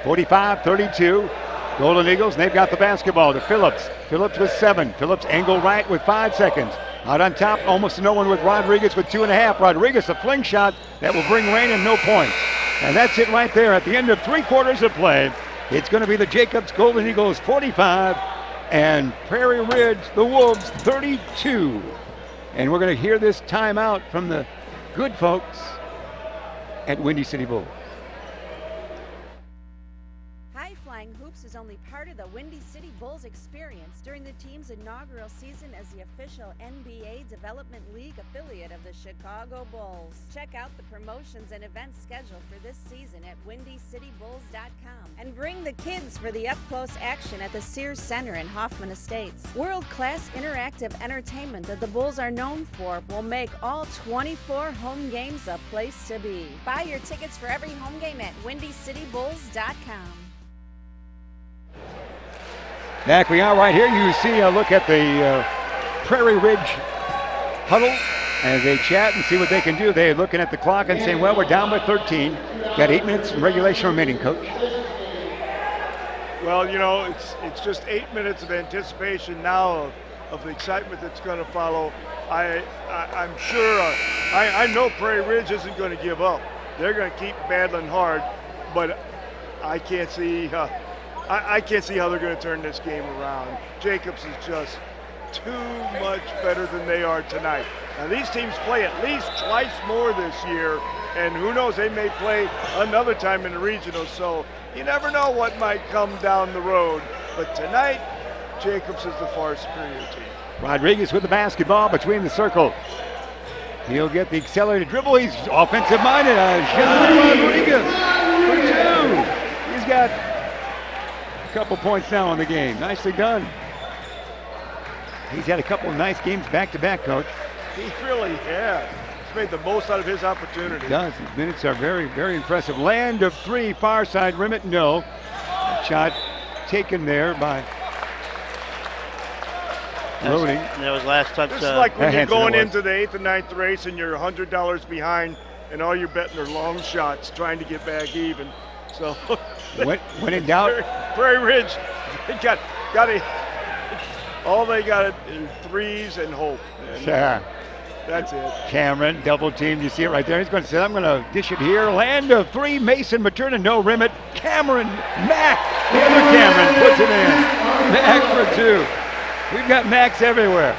45-32. Golden Eagles, and they've got the basketball to Phillips. Phillips with 7. Phillips angle right with 5 seconds. Out on top, almost no one with Rodriguez with 2.5. Rodriguez, a fling shot that will bring rain and no points. And that's it right there at the end of 3 quarters of play. It's going to be the Jacobs Golden Eagles 45 and Prairie Ridge, the Wolves 32. And we're going to hear this timeout from the good folks at Windy City Bowl. High-flying hoops is only part of the Windy City Bulls experience during the team's inaugural season as the official NBA Development League affiliate of the Chicago Bulls. Check out the promotions and events schedule for this season at WindyCityBulls.com and bring the kids for the up-close action at the Sears Center in Hoffman Estates. World-class interactive entertainment that the Bulls are known for will make all 24 home games a place to be. Buy your tickets for every home game at WindyCityBulls.com. Back we are right here. You see a look at the Prairie Ridge huddle as they chat and see what they can do. They're looking at the clock and saying, well, we're down by 13. Got 8 minutes in regulation remaining, Coach. Well, you know, it's just 8 minutes of anticipation now of the excitement that's going to follow. I'm sure, I know Prairie Ridge isn't going to give up. They're going to keep battling hard, but I can't see I can't see how they're going to turn this game around. Jacobs is just too much better than they are tonight. Now, these teams play at least twice more this year, and who knows, they may play another time in the regional, so you never know what might come down the road. But tonight, Jacobs is the far superior team. Rodriguez with the basketball between the circle. He'll get the accelerated dribble. He's offensive-minded. Rodriguez for 2. He's got couple points now in the game. Nicely done. He's had a couple of nice games back-to-back, Coach. He really has. He's made the most out of his opportunity. He does. His minutes are very, very impressive. Land of three, far side rim it, no. Shot taken there by Loading. That was last touch. This is like when you're Hanson going it was. into the 8th and 9th race and you're $100 behind and all you're betting are long shots trying to get back even. So When in doubt, Prairie Ridge, they got it. All they got is threes and hope. And that's it. Cameron double teamed. You see it right there. He's going to say, I'm going to dish it here. Land of three. Mason Materna, no rim it. Cameron Mack. The other Cameron puts it in. Mack for two. We've got Macks everywhere.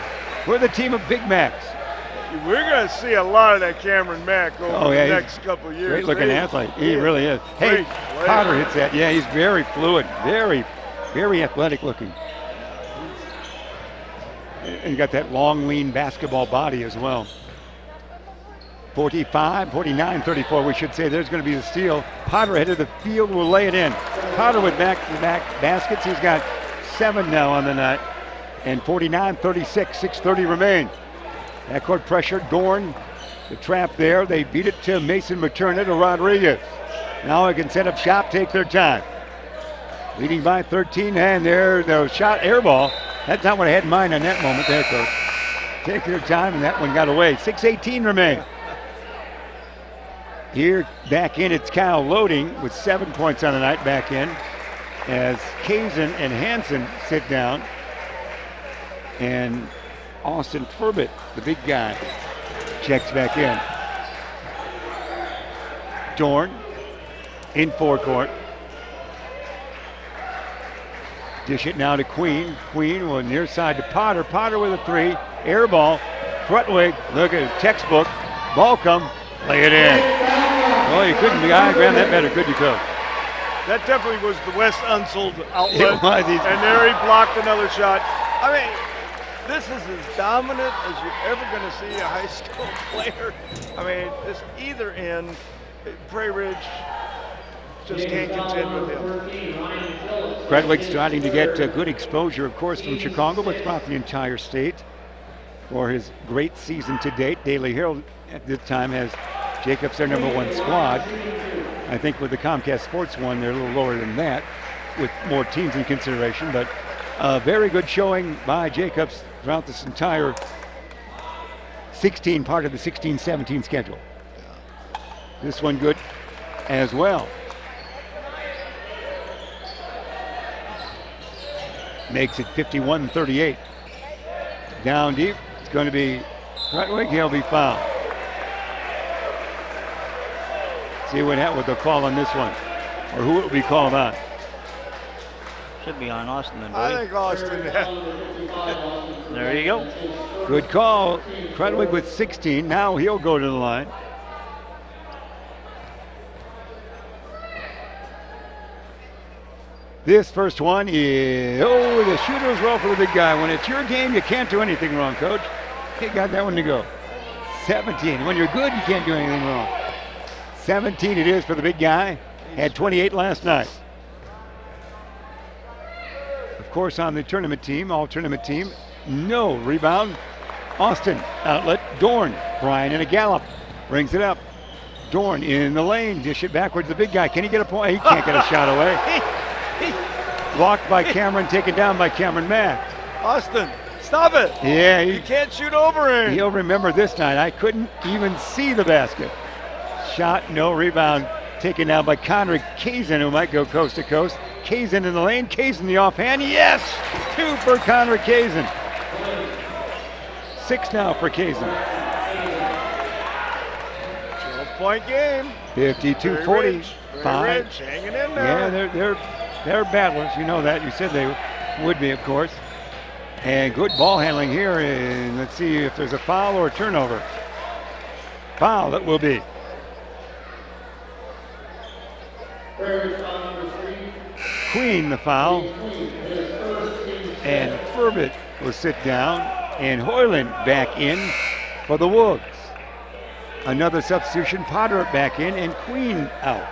We're the team of Big Macks. We're going to see a lot of that Cameron Mack over the next couple of years. Great looking athlete. He really is. Hey, Potter hits that. Yeah, he's very fluid. Very, very athletic looking. And you got that long, lean basketball body as well. 45, 49, 34, we should say. There's going to be the steal. Potter headed the field, will lay it in. Potter with back-to-back baskets. He's got 7 now on the night. And 49, 36, 6:30 remain. Backcourt pressure, Dorn, the trap there. They beat it to Mason Materna to Rodriguez. Now they can set up shop, take their time. Leading by 13, and there, the shot, air ball. That's not what I had in mind on that moment there, Coach. Take their time, and that one got away. 6:18 remain. Here, back in, it's Kyle Loading with 7 points on the night back in as Kazin and Hansen sit down. And Austin Furbett, the big guy, checks back in. Dorn in forecourt. Dish it now to Queen. Queen will near side to Potter. Potter with a three. Air ball. Krutwig, look at it, textbook. Ball come. Lay it in. Well, you couldn't diagram that better, could you, Coach? That definitely was the West Unsold outlet. It was. And there he blocked another shot. I mean, this is as dominant as you're ever going to see a high school player. I mean, this either end, Prairie Ridge just can't contend with him. Krutwig's starting to get good exposure, of course, from Chicago, but throughout the entire state for his great season to date. Daily Herald at this time has Jacobs their #1 squad. I think with the Comcast Sports one, they're a little lower than that with more teams in consideration, but a very good showing by Jacobs throughout this entire part of the 16-17 schedule. This one good as well. Makes it 51-38. Down deep, it's going to be Krutwig, he'll be fouled. See what happened with the call on this one, or who it will be called on. Should be on Austin then, I buddy. think Austin. There you go. Good call. Krutwig with 16. Now he'll go to the line. This first one is, the shooter's roll for the big guy. When it's your game, you can't do anything wrong, Coach. He got that one to go. 17. When you're good, you can't do anything wrong. 17 it is for the big guy. Had 28 last night. Of course, on the tournament team, all tournament team, no rebound. Austin, outlet, Dorn. Brian in a gallop, brings it up. Dorn in the lane, dish it backwards. The big guy, can he get a point? He can't get a shot away. Blocked by Cameron, taken down by Cameron Mack. Austin, stop it. Yeah, You can't shoot over him. he'll remember this night. I couldn't even see the basket. Shot, no rebound. Taken down by Conrad Kazin, who might go coast to coast. Kazin in the lane, Kazin the offhand. Yes! 2 for Conrad Kazin. 6 now for Kazin. 12-point game. 52-45. Prairie Ridge hanging in there. Yeah, they're battlers. You know that. You said they would be, of course. And good ball handling here. And let's see if there's a foul or a turnover. Foul, that will be. Queen the foul. And Furbett will sit down. And Hoyland back in for the Wolves. Another substitution, Potter back in and Queen out.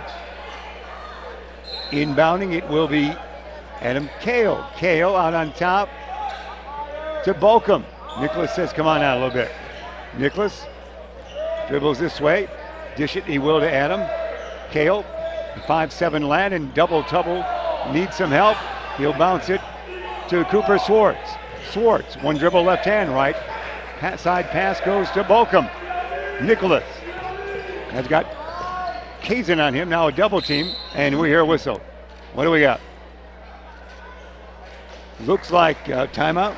Inbounding, it will be Adam Kale. Kale out on top to Bolcom. Nicholas says, come on out a little bit. Nicholas dribbles this way. Dish it, he will, to Adam. Kale, 5'7" lad in double trouble. Needs some help. He'll bounce it to Cooper Swartz. Swartz, one dribble left hand, right. Side pass goes to Bolcom. Nicholas has got Kazin on him, now a double team, and we hear a whistle. What do we got? Looks like timeout.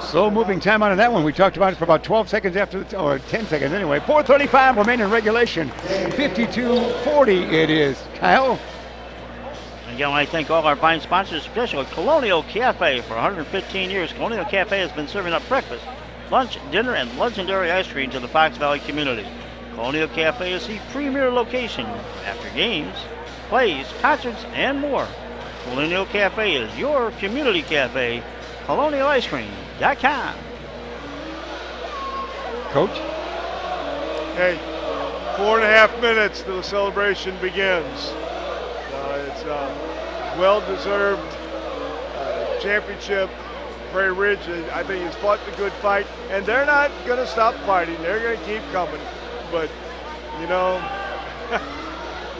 Slow moving timeout on that one. We talked about it for about 12 seconds after, or 10 seconds anyway. 4:35 remaining in regulation. 52-40 it is. Kyle? Again, I thank all of our fine sponsors, especially Colonial Cafe. For 115 years, Colonial Cafe has been serving up breakfast, lunch, dinner, and legendary ice cream to the Fox Valley community. Colonial Cafe is the premier location after games, plays, concerts, and more. Colonial Cafe is your community cafe. ColonialIceCream.com. Coach? Hey, 4.5 minutes till the celebration begins. It's a well-deserved championship. Prairie Ridge, I think, has fought the good fight, and they're not going to stop fighting. They're going to keep coming. But, you know,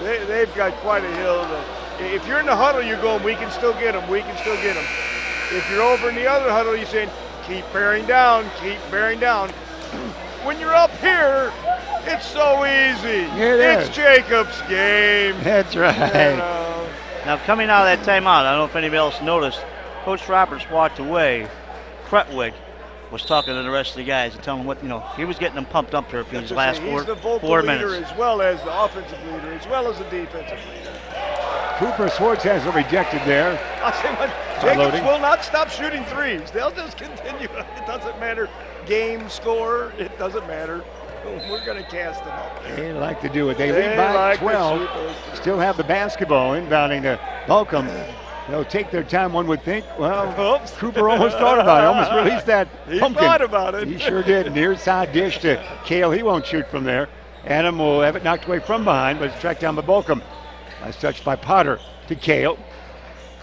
they've got quite a hill. If you're in the huddle, you're going, we can still get them, we can still get them. If you're over in the other huddle, you're saying, keep bearing down, keep bearing down. When you're up here, it's so easy. It's Jacob's game. That's right. You know. Now, coming out of that timeout, I don't know if anybody else noticed, Coach Roberts walked away. Krutwig was talking to the rest of the guys and telling them what, he was getting them pumped up here for these last he's the 4 vocal minutes. leader as well as the offensive leader, as well as the defensive leader. Cooper Swartz has a rejected there. I'll say what, Jacobs will not stop shooting threes. They'll just continue. It doesn't matter. Game, score, it doesn't matter. We're going to cast them up there. They like to do it. They lead by 12. Still have the basketball inbounding to Bolcom. They'll take their time, one would think. Well, Cooper almost thought about it. Almost released that pumpkin. He thought about it. He sure did. Near side dish to Kale. He won't shoot from there. Adam will have it knocked away from behind, but it's tracked down by Bolcom. Nice touch by Potter to Kale.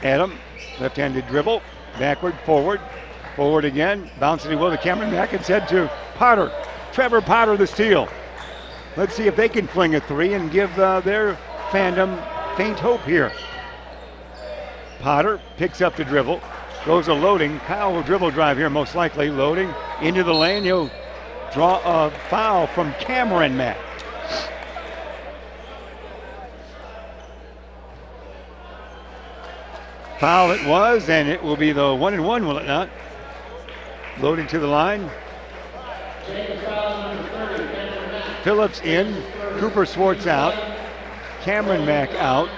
Adam, left-handed dribble. Backward, forward. Forward again. Bouncing he will to Cameron. Back and said to Potter. Trevor Potter the steal. Let's see if they can fling a three and give their fandom faint hope here. Potter picks up the dribble. Goes a loading. Kyle will dribble drive here most likely. Loading into the lane. He'll draw a foul from Cameron Mack. Foul it was, and it will be the 1-and-1, will it not? Loading to the line. Phillips in. Cooper Swartz out. Cameron Mack out.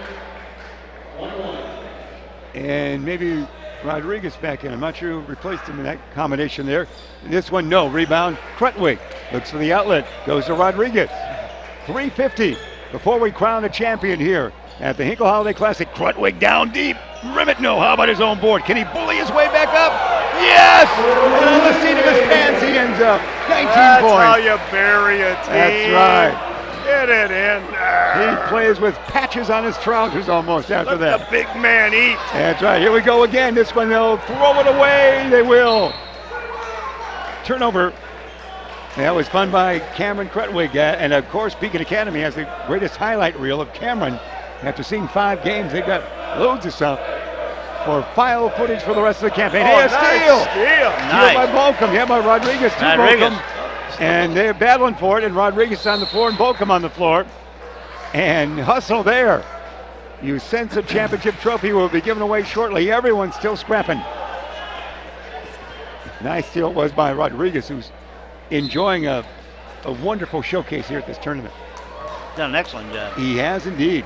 And maybe Rodriguez back in. I'm not sure who replaced him in that combination there. This one, no. Rebound, Krutwig. Looks for the outlet. Goes to Rodriguez. 3:50 before we crown a champion here at the Hinkle Holiday Classic. Krutwig down deep. Rimmet, no. How about his own board? Can he bully his way back up? Yes! And on the seat of his pants, he ends up 19 That's points. That's how you bury a team. That's right. Get it in there. He plays with patches on his trousers almost after Let that. the big man eat. That's right. Here we go again. This one, they'll throw it away. They will. Turnover. That was fun by Cameron Krutwig. And, of course, Beacon Academy has the greatest highlight reel of Cameron. After seeing 5 games, they've got loads of stuff for file footage for the rest of the campaign. Hey, a steal! Nice. Steal by Bolcom. Yeah, by Rodriguez to Bolcom. And they're battling for it, and Rodriguez on the floor and Bolcom on the floor. And hustle there. You sense a championship trophy will be given away shortly. Everyone's still scrapping. Nice steal was by Rodriguez, who's enjoying a wonderful showcase here at this tournament. Done an excellent job. He has indeed.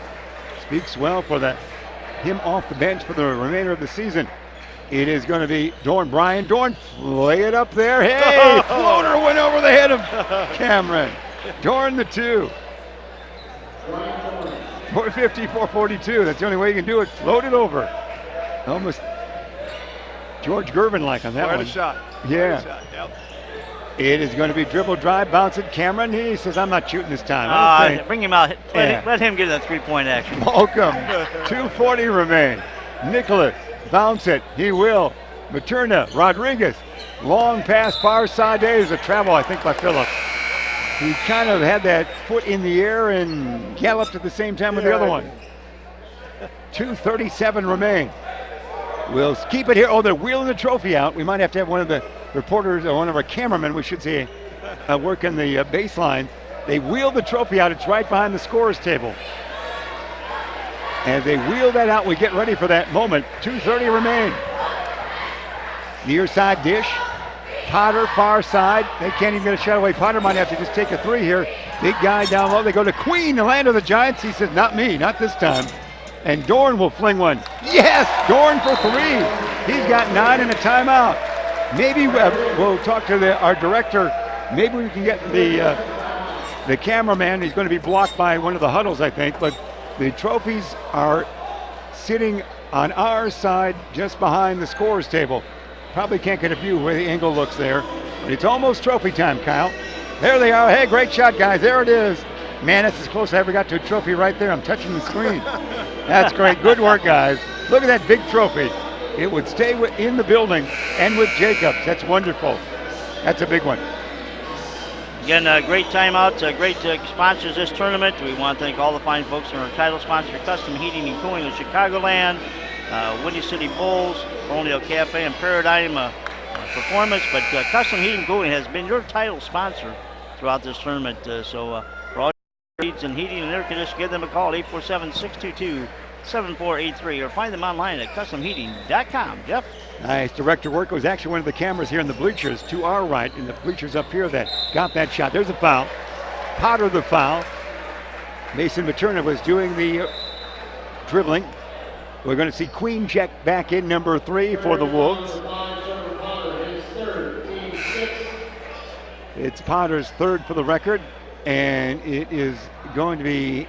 Speaks well for him off the bench for the remainder of the season. It is going to be Dorn. Brian Dorn, lay it up there. Hey, floater went over the head of Cameron. Dorn the 2. 450, 442. That's the only way you can do it. Float it over. Almost George Gervin-like on that one. Quite a shot. Yeah. Quite a shot. Yep. It is going to be dribble drive, bounce it. Cameron, he says, I'm not shooting this time. Bring him out. Let him get that 3-point action. Welcome. 2:40 remain. Nicholas, bounce it. He will. Materna, Rodriguez. Long pass far side. There's a travel, I think, by Phillips. He kind of had that foot in the air and galloped at the same time with the other one. 2:37 remain. We'll keep it here. Oh, they're wheeling the trophy out. We might have to have one of the reporters or one of our cameramen, we should say, working the baseline. They wheel the trophy out. It's right behind the scorers table. As they wheel that out, we get ready for that moment. 2:30 remain. Near side dish. Potter, far side. They can't even get a shot away. Potter might have to just take a three here. Big guy down low. They go to Queen, the land of the Giants. He says, not me, not this time. And Dorn will fling one. Yes, Dorn for three. He's got 9 and a timeout. Maybe we'll talk to our director. Maybe we can get the cameraman. He's going to be blocked by one of the huddles, I think. But the trophies are sitting on our side just behind the scorers table. Probably can't get a view where the angle looks there. But it's almost trophy time, Kyle. There they are. Hey, great shot, guys. There it is. Man, that's as close as I ever got to a trophy right there. I'm touching the screen. That's great. Good work, guys. Look at that big trophy. It would stay in the building and with Jacobs. That's wonderful. That's a big one. Again, great timeout, great sponsors this tournament. We want to thank all the fine folks in our title sponsor, Custom Heating and Cooling of Chicagoland, Windy City Bulls, Colonial Cafe, and Paradigm Performance. But Custom Heating and Cooling has been your title sponsor throughout this tournament. So for all your needs in heating and air conditioning, give them a call, 847-622-7483, or find them online at customheating.com. Jeff? Nice director work. It was actually one of the cameras here in the bleachers to our right, and the bleachers up here that got that shot. There's a foul. Potter the foul. Mason Materna was doing the dribbling. We're going to see Queen check back in number 3 for the Wolves. It's Potter's third for the record, and it is going to be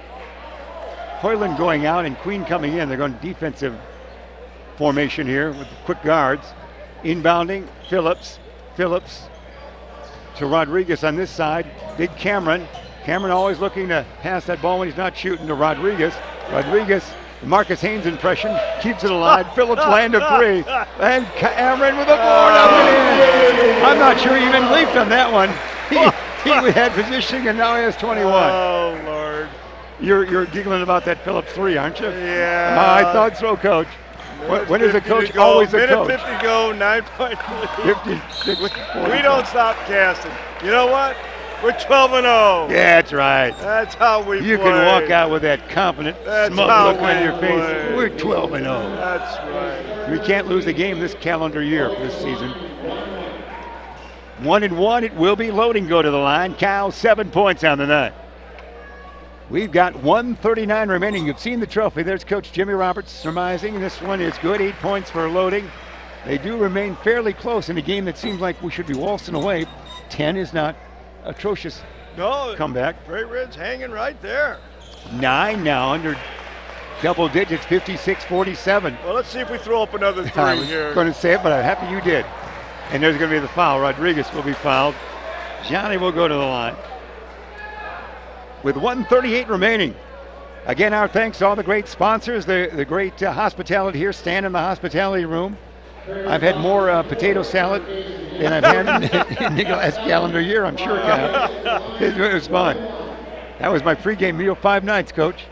Hoyland going out and Queen coming in. They're going defensive formation here with quick guards. Inbounding, Phillips to Rodriguez on this side. Big Cameron always looking to pass that ball when he's not shooting to Rodriguez. The Marcus Haynes impression, keeps it alive. Phillips land a three. And Cameron with a board up and in. I'm not sure he even leaped on that one. He had positioning and now he has 21. Oh, Lord. You're giggling about that Phillips three, aren't you? Yeah. I thought so, Coach. When is a coach always a coach? Minute 50 to go, 9-point lead. 56. We don't stop casting. You know what? We're 12-0. Yeah, that's right. That's how we play. You can walk out with that confident, smug look on your face. We're 12-0. That's right. We can't lose a game this calendar year, this season. 1-1, it will be. Loading go to the line. Kyle, 7 points on the night. We've got 1:39 remaining. You've seen the trophy. There's Coach Jimmy Roberts surmising. This one is good. 8 points for Loading. They do remain fairly close in a game that seems like we should be waltzing away. 10 is not atrocious comeback. Prairie Ridge hanging right there. 9 now under double digits, 56-47. Well, let's see if we throw up another I three was here. going to say it, but I'm happy you did. And there's going to be the foul. Rodriguez will be fouled. Johnny will go to the line. With 1:38 remaining. Again, our thanks to all the great sponsors, the great hospitality here. Stand in the hospitality room. I've had more potato salad than I've had in the last calendar year, I'm sure, Kyle. It was fun. That was my pregame meal 5 nights, Coach.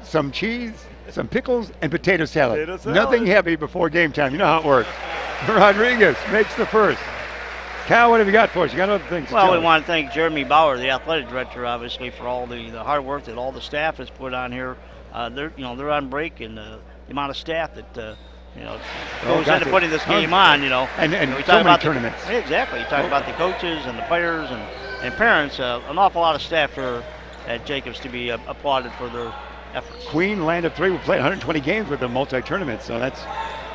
Some cheese, some pickles, and potato salad. Potato salad. Nothing heavy before game time. You know how it works. Rodriguez makes the first. Cal, what have you got for us? You got other things to Well, tell we want to thank Jeremy Bauer, the athletic director, obviously, for all the hard work that all the staff has put on here. They're on break, and the amount of staff that goes into putting this game on. And we so talk many about tournaments. Exactly. You talk about the coaches and the players and parents. An awful lot of staff here at Jacobs to be applauded for their efforts. Queen, land of 3, we played 120 games with the multi-tournaments, so that's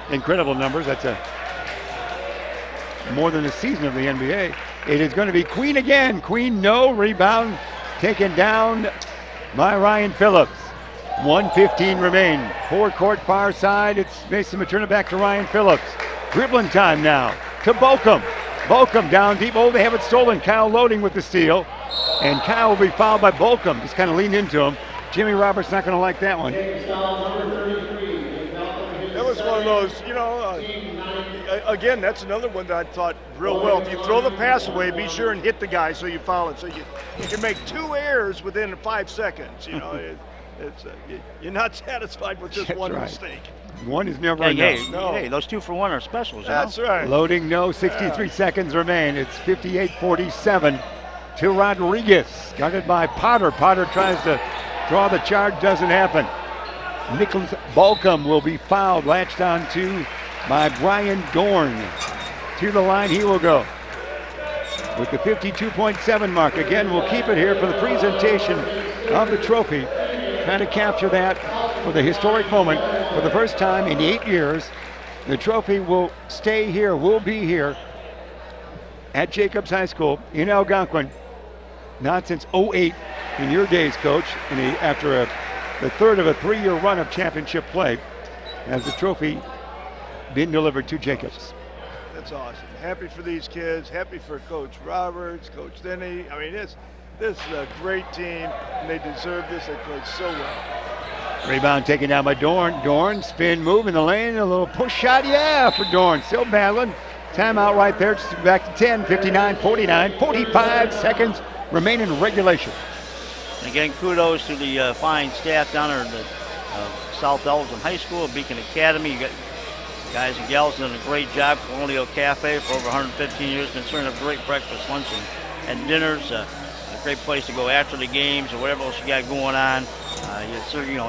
incredible numbers. That's more than a season of the NBA. It is going to be Queen again. Queen, no rebound, taken down by Ryan Phillips. 1:15 remain. Forecourt far side. It's Mason Materna back to Ryan Phillips. Dribbling time now to Bolcom. Bolcom down deep. Oh, they have it stolen. Kyle Loading with the steal. And Kyle will be fouled by Bolcom. Just kind of leaned into him. Jimmy Roberts not going to like that one. That was one of those, again, that's another one that I thought real well. If you throw the pass away, be sure and hit the guy so you foul it. So you can make 2 errors within 5 seconds. You know, you're not satisfied with just one mistake. One is never enough. Hey, those 2 for 1 are specials. That's right. Loading, no. 63 seconds remain. It's 58-47 to Rodriguez. Guarded by Potter. Potter tries to draw the charge. Doesn't happen. Nicholas Balcom will be fouled. Latched on to by Brian Dorn. To the line he will go with the 52.7 mark. Again, we'll keep it here for the presentation of the trophy. Trying to capture that for the historic moment. For the first time in 8 years, the trophy will stay here, will be here at Jacobs High School in Algonquin. Not since 08 in your days, Coach, after the third of a 3-year run of championship play, has the trophy been delivered to Jacobs. That's awesome. Happy for these kids. Happy for Coach Roberts, Coach Denny. I mean, this is a great team, and they deserve this. They played so well. Rebound taken down by Dorn. Dorn, spin move in the lane. A little push shot, for Dorn. Still battling. Timeout right there. Just back to 10, 59-49. 45 seconds remain in regulation. Again, kudos to the fine staff down there at South Elgin High School, Beacon Academy. You got guys and gals doing a great job. Colonial Cafe for over 115 years. Been serving up great breakfast, lunch, and dinners. A great place to go after the games or whatever else you got going on.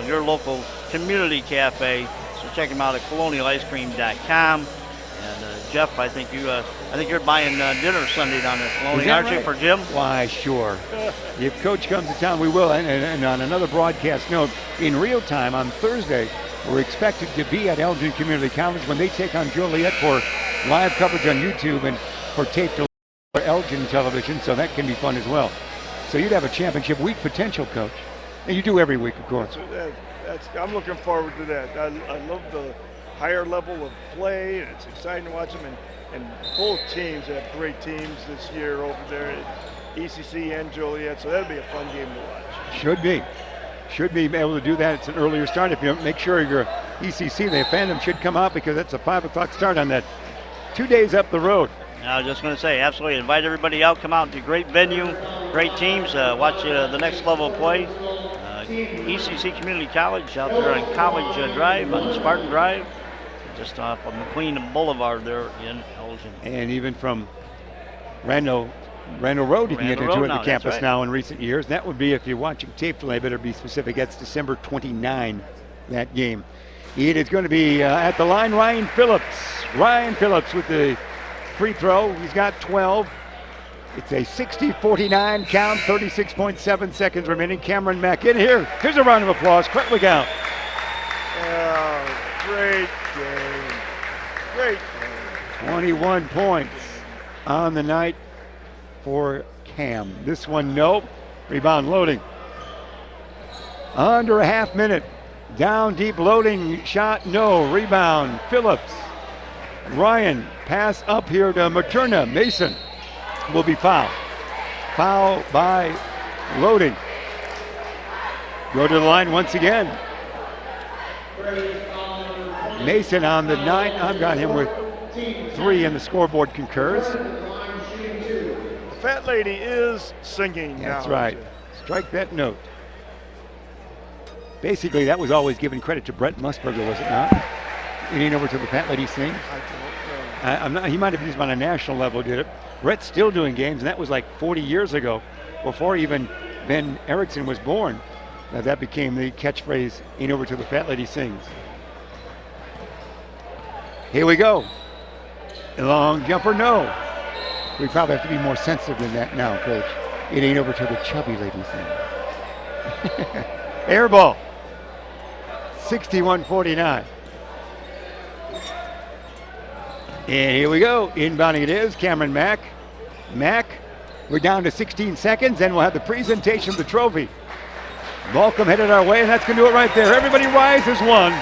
Your local community cafe. So check them out at colonialicecream.com. And Jeff, I think you're buying dinner Sunday down at Colonial, aren't you, for Jim? Why, sure. If Coach comes to town, we will. And on another broadcast note, in real time on Thursday, we're expected to be at Elgin Community College when they take on Joliet for live coverage on YouTube and for tape to Elgin television. So that can be fun as well. So you'd have a championship week potential, Coach. And you do every week, of course. I'm looking forward to that. I love the higher level of play, and it's exciting to watch them. And both teams have great teams this year over there at ECC and Joliet, so that'll be a fun game to watch. Should be able to do that. It's an earlier start. If you don't make sure you're ECC, the fandom should come out because it's a 5 o'clock start on that 2 days up the road. I was just going to say, absolutely. Invite everybody out. Come out. It's a great venue, great teams. Watch the next level of play. ECC Community College out there on College Drive, on Spartan Drive, just off of McLean Boulevard there in Elgin. And even from Randall Road, you can get into the campus now in recent years. That would be, if you're watching tape delay, better be specific. That's December 29, that game. It is going to be at the line, Ryan Phillips. Ryan Phillips with the free throw. He's got 12. It's a 60-49 count, 36.7 seconds remaining. Cameron Mack in here. Here's a round of applause. Quick look out. Oh, great game. Great game. 21 points on the night for Cam. This one, nope. Rebound Loading. Under a half minute. Down deep, Loading shot, no. Rebound, Phillips. Ryan, pass up here to Materna. Mason will be fouled. Foul by Loading. Go to the line once again. Mason on the 9. I've got him with 3, and the scoreboard concurs. The fat lady is singing now. That's right. Strike that note. Basically, that was always giving credit to Brett Musburger, was it not? It ain't over till the fat lady sings. I'm not. He might have used them on a national level, did it? Brett's still doing games, and that was like 40 years ago, before even Ben Erickson was born. Now that became the catchphrase, ain't over till the fat lady sings. Here we go. A long jumper, no. We probably have to be more sensitive than that now, Coach. It ain't over till the chubby lady sings. Air ball. 61-49. And here we go. Inbounding it is Cameron Mack. Mack, we're down to 16 seconds, and we'll have the presentation of the trophy. Malcolm headed our way, and that's going to do it right there. Everybody rises one.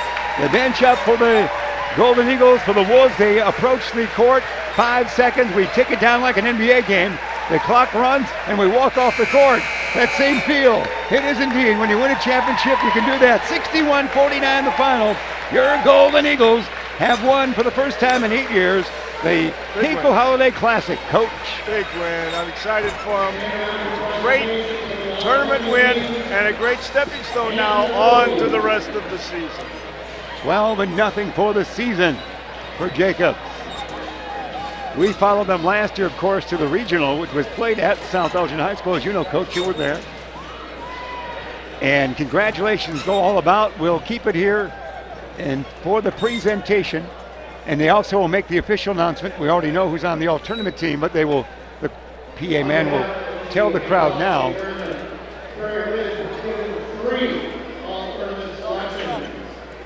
The bench up for the Golden Eagles, for the Wolves. They approach the court. 5 seconds. We tick it down like an NBA game. The clock runs, and we walk off the court. That same feel. It is indeed. When you win a championship, you can do that. 61-49 the final. Your Golden Eagles have won for the first time in 8 years the Hinkle Holiday Classic. Coach. Big win. I'm excited for them. Great tournament win and a great stepping stone now on to the rest of the season. 12-0 for the season for Jacobs. We followed them last year, of course, to the regional, which was played at South Elgin High School. As you know, Coach, you were there. And congratulations go all about. We'll keep it here and for the presentation. And they also will make the official announcement. We already know who's on the all-tournament team, but the PA man will tell the crowd now.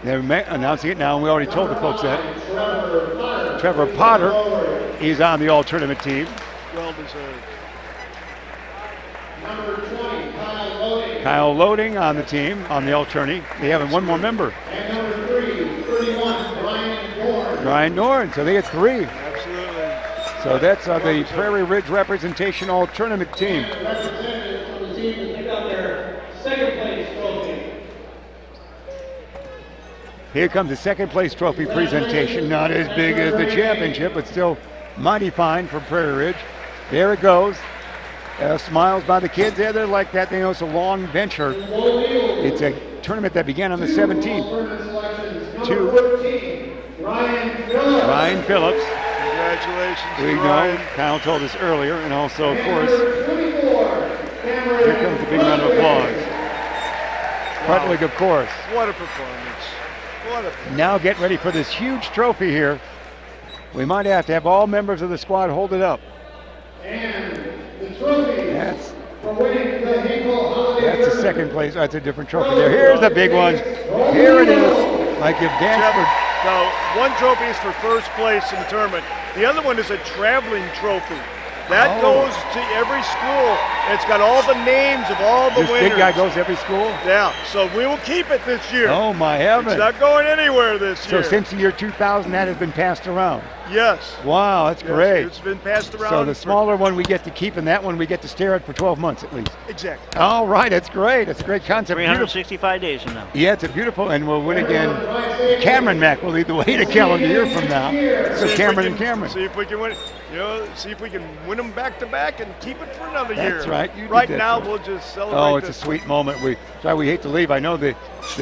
They're announcing it now, and we already told the folks that. Trevor Potter is on the all-tournament team. Well deserved. Kyle Loading on the team, on the all-tourney. They have one more member. And number 3, 31, Brian Dorn, so they get 3. Absolutely. So that's the Prairie Ridge representation all-tournament team. representatives from the team to pick up their second place trophy. Here comes the second place trophy presentation. Not as big as the championship, but still mighty fine for Prairie Ridge. There it goes. Smiles by the kids. Yeah, they're like that. They know it's a long venture. It's a tournament that began on the 17th. Ryan Phillips. Congratulations We to know. Ryan. Kyle told us earlier. And also, of course, here comes the big round of applause. Prutwig, of course. What a performance. What a Now get ready for this huge trophy here. We might have to have all members of the squad hold it up. And the trophy That's for winning the Hinkle Holiday the Tournament. second place. That's a different trophy there. Here's the big one. Here it is. Like you've danced for. Now, one trophy is for first place in the tournament. The other one is a traveling trophy. That goes to every school. It's got all the names of all the This winners. big guy goes to every school? Yeah, so we will keep it this year. Oh, my It's heavens. not going anywhere this So year. since the year 2000, that has been passed around. Yes. Wow, that's Yes, great. It's been passed around. So the for- smaller one we get to keep, and that one we get to stare at for 12 months at least. Exactly. All right, that's great. That's a great concept. Beautiful. 365 days from now. Yeah, it's a beautiful, and we'll win again. Cameron Mack will lead the way to calendar year from now. So See if Cameron we and can- Cameron. See if we can win. See if we can win them back to back and keep it for another year. That's right. You did Right that now, for us. we'll just celebrate. Oh, it's a this. sweet moment. We hate to leave. I know the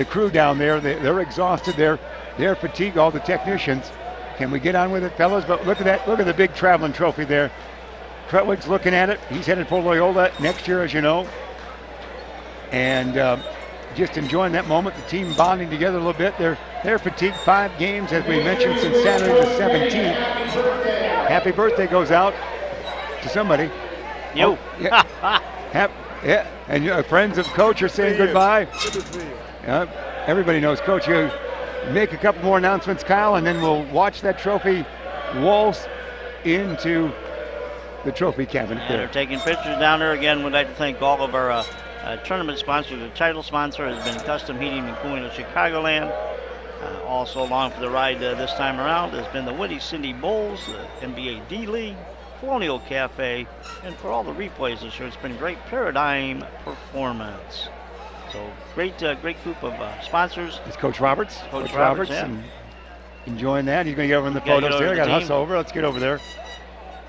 crew down there, they're exhausted. They're fatigued, all the technicians. Can we get on with it, fellas? But look at that. Look at the big traveling trophy there. Prutwig's looking at it. He's headed for Loyola next year, as you know. And just enjoying that moment. The team bonding together a little bit. They're fatigued. 5 games, as we mentioned, since Saturday the 17th. Happy birthday goes out to somebody. You. Yeah. Yeah. And friends of Coach are saying goodbye. Good to see you. Everybody knows Coach. You make a couple more announcements, Kyle, and then we'll watch that trophy waltz into the trophy cabinet And they're there. taking pictures down there. Again, we'd like to thank all of our tournament sponsors. The title sponsor has been Custom Heating and Cooling of Chicagoland. Also along for the ride this time around has been the Windy City Bulls, the NBA D-League, Colonial Cafe, and for all the replays this year, it's been great Paradigm Performance. So great group of sponsors. It's Coach Roberts. Coach Roberts, yeah. And enjoying that. He's going to get over in the Gotta get photos over there. the Got to team. hustle over. Let's get over there.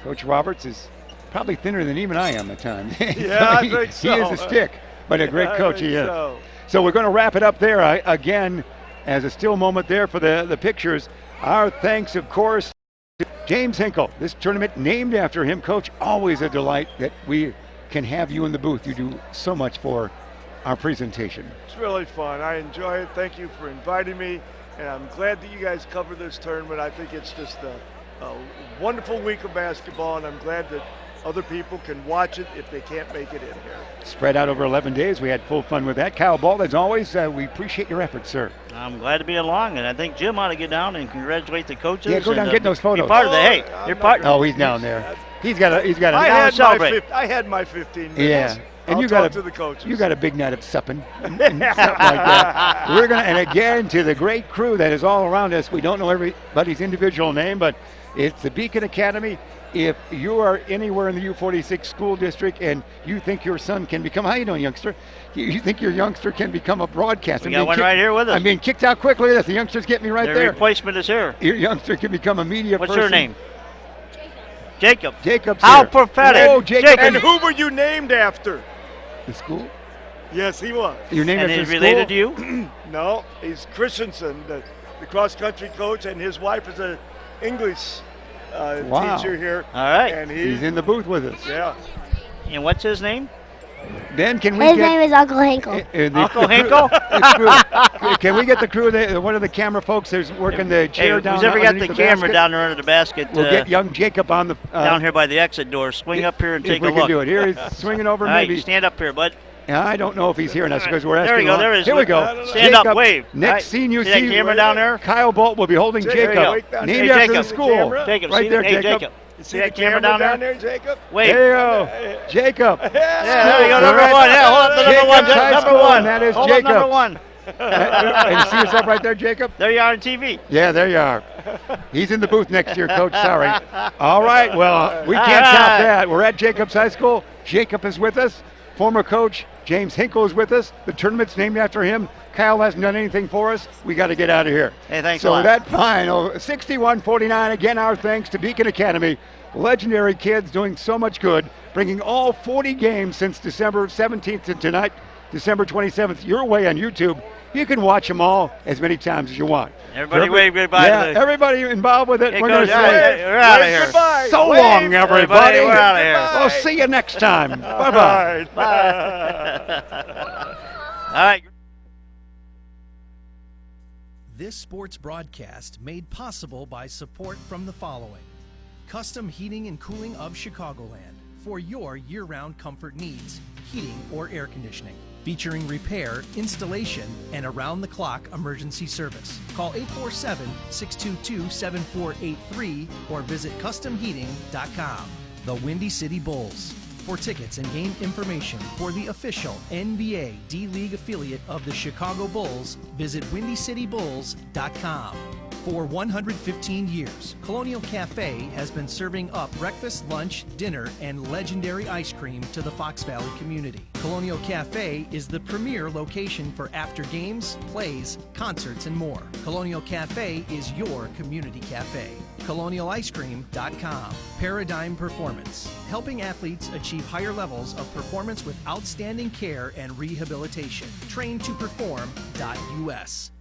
Coach Roberts is probably thinner than even I am at times. Yeah, I think so. He is a stick, but a great I coach think he is. so. So we're going to wrap it up there. Again, as a still moment there for the pictures, our thanks, of course, to James Hinkle. This tournament named after him. Coach, always a delight that we can have you in the booth. You do so much for our presentation. It's really fun. I enjoy it. Thank you for inviting me, and I'm glad that you guys cover this tournament. I think it's just a wonderful week of basketball, and I'm glad that other people can watch it if they can't make it in here. Spread out over 11 days. We had full fun with that. Kyle Ball, as always, we appreciate your efforts, sir. I'm glad to be along, and I think Jim ought to get down and congratulate the coaches. Yeah, go down and, and get those photos. Be part of the, hey, I'm you're not part. Oh, he's down there. He's got I a had, celebrate. I had my 15 minutes. yeah. And I'll you talk got to the coaches. You got a big night of supping, and something like that. We're gonna, and again to the great crew that is all around us. We don't know everybody's individual name, but It's the Beacon Academy. If you are anywhere in the U46 school district and you think your son can become, how you doing, youngster? You think your youngster can become a broadcaster? We got one right here with us. I'm being kicked out quickly. Look at this. The youngster's getting me right Their there. replacement is here. Your youngster can become a media What's person. your name? Jacob. Jacob's How here. prophetic. Oh, Jacob. And who were you named after? The school? Yes, he was. Your name And after he's the related school? to you? No, he's Christensen, the cross-country coach, and his wife is an English Wow. teacher here. All right. And He's in the booth with us. Yeah. And what's his name? Ben, can we His get... name is Uncle Hinkle. Uncle Hinkle? Can we get the crew, one of the camera folks who's working the chair Hey, down who's ever got the underneath camera basket? down there under the basket? We'll get young Jacob on the... down here by the exit door. Swing up here and take if a we look. can do it. Here he's swinging over All right, maybe. stand up here, bud. I don't know if he's here or not because we're There asking we go, a lot. there he is. Here we go. Stand up, Jacob, wave. Next All right. scene you See that see, camera down there? Kyle Bolt will be holding There Jacob. you go. Wait down Named there. Hey, after the Jacob. school. Jacob, right see there, Hey, Jacob. You See that camera down there? Jacob? Wave. There you go. Jacob. Yeah, there you go, number one. Yeah, hold up the number one. Jacob's High Number School, one. and that is Hold up Jacob. number one. And see yourself right there, Jacob? There you are on TV. Yeah, there you are. He's in the booth next year, Coach. Sorry. All right, well, we can't All top right. that. We're at Jacobs High School. Jacob is with us. Former coach James Hinkle is with us. The tournament's named after him. Kyle hasn't done anything for us. We got to get out of here. Hey, thanks a so lot. that final, 61-49. Again, our thanks to Beacon Academy. Legendary kids doing so much good, bringing all 40 games since December 17th to tonight, December 27th, your way on YouTube. You can watch them all as many times as you want. Everybody wave goodbye. Yeah, to the, everybody involved with it. Hey, We're going Coach, to all right, say we're out of here. Goodbye. so Wave. long, everybody. We're out of here. We'll see you next time. Bye-bye. All right. This sports broadcast made possible by support from the following: Custom Heating and Cooling of Chicagoland, for your year-round comfort needs, heating or air conditioning, featuring repair, installation, and around-the-clock emergency service. Call 847-622-7483 or visit customheating.com. The Windy City Bulls. For tickets and game information for the official NBA D-League affiliate of the Chicago Bulls, visit windycitybulls.com. For 115 years, Colonial Cafe has been serving up breakfast, lunch, dinner, and legendary ice cream to the Fox Valley community. Colonial Cafe is the premier location for after games, plays, concerts, and more. Colonial Cafe is your community cafe. ColonialIceCream.com. Paradigm Performance, helping athletes achieve higher levels of performance with outstanding care and rehabilitation. TrainToPerform.us.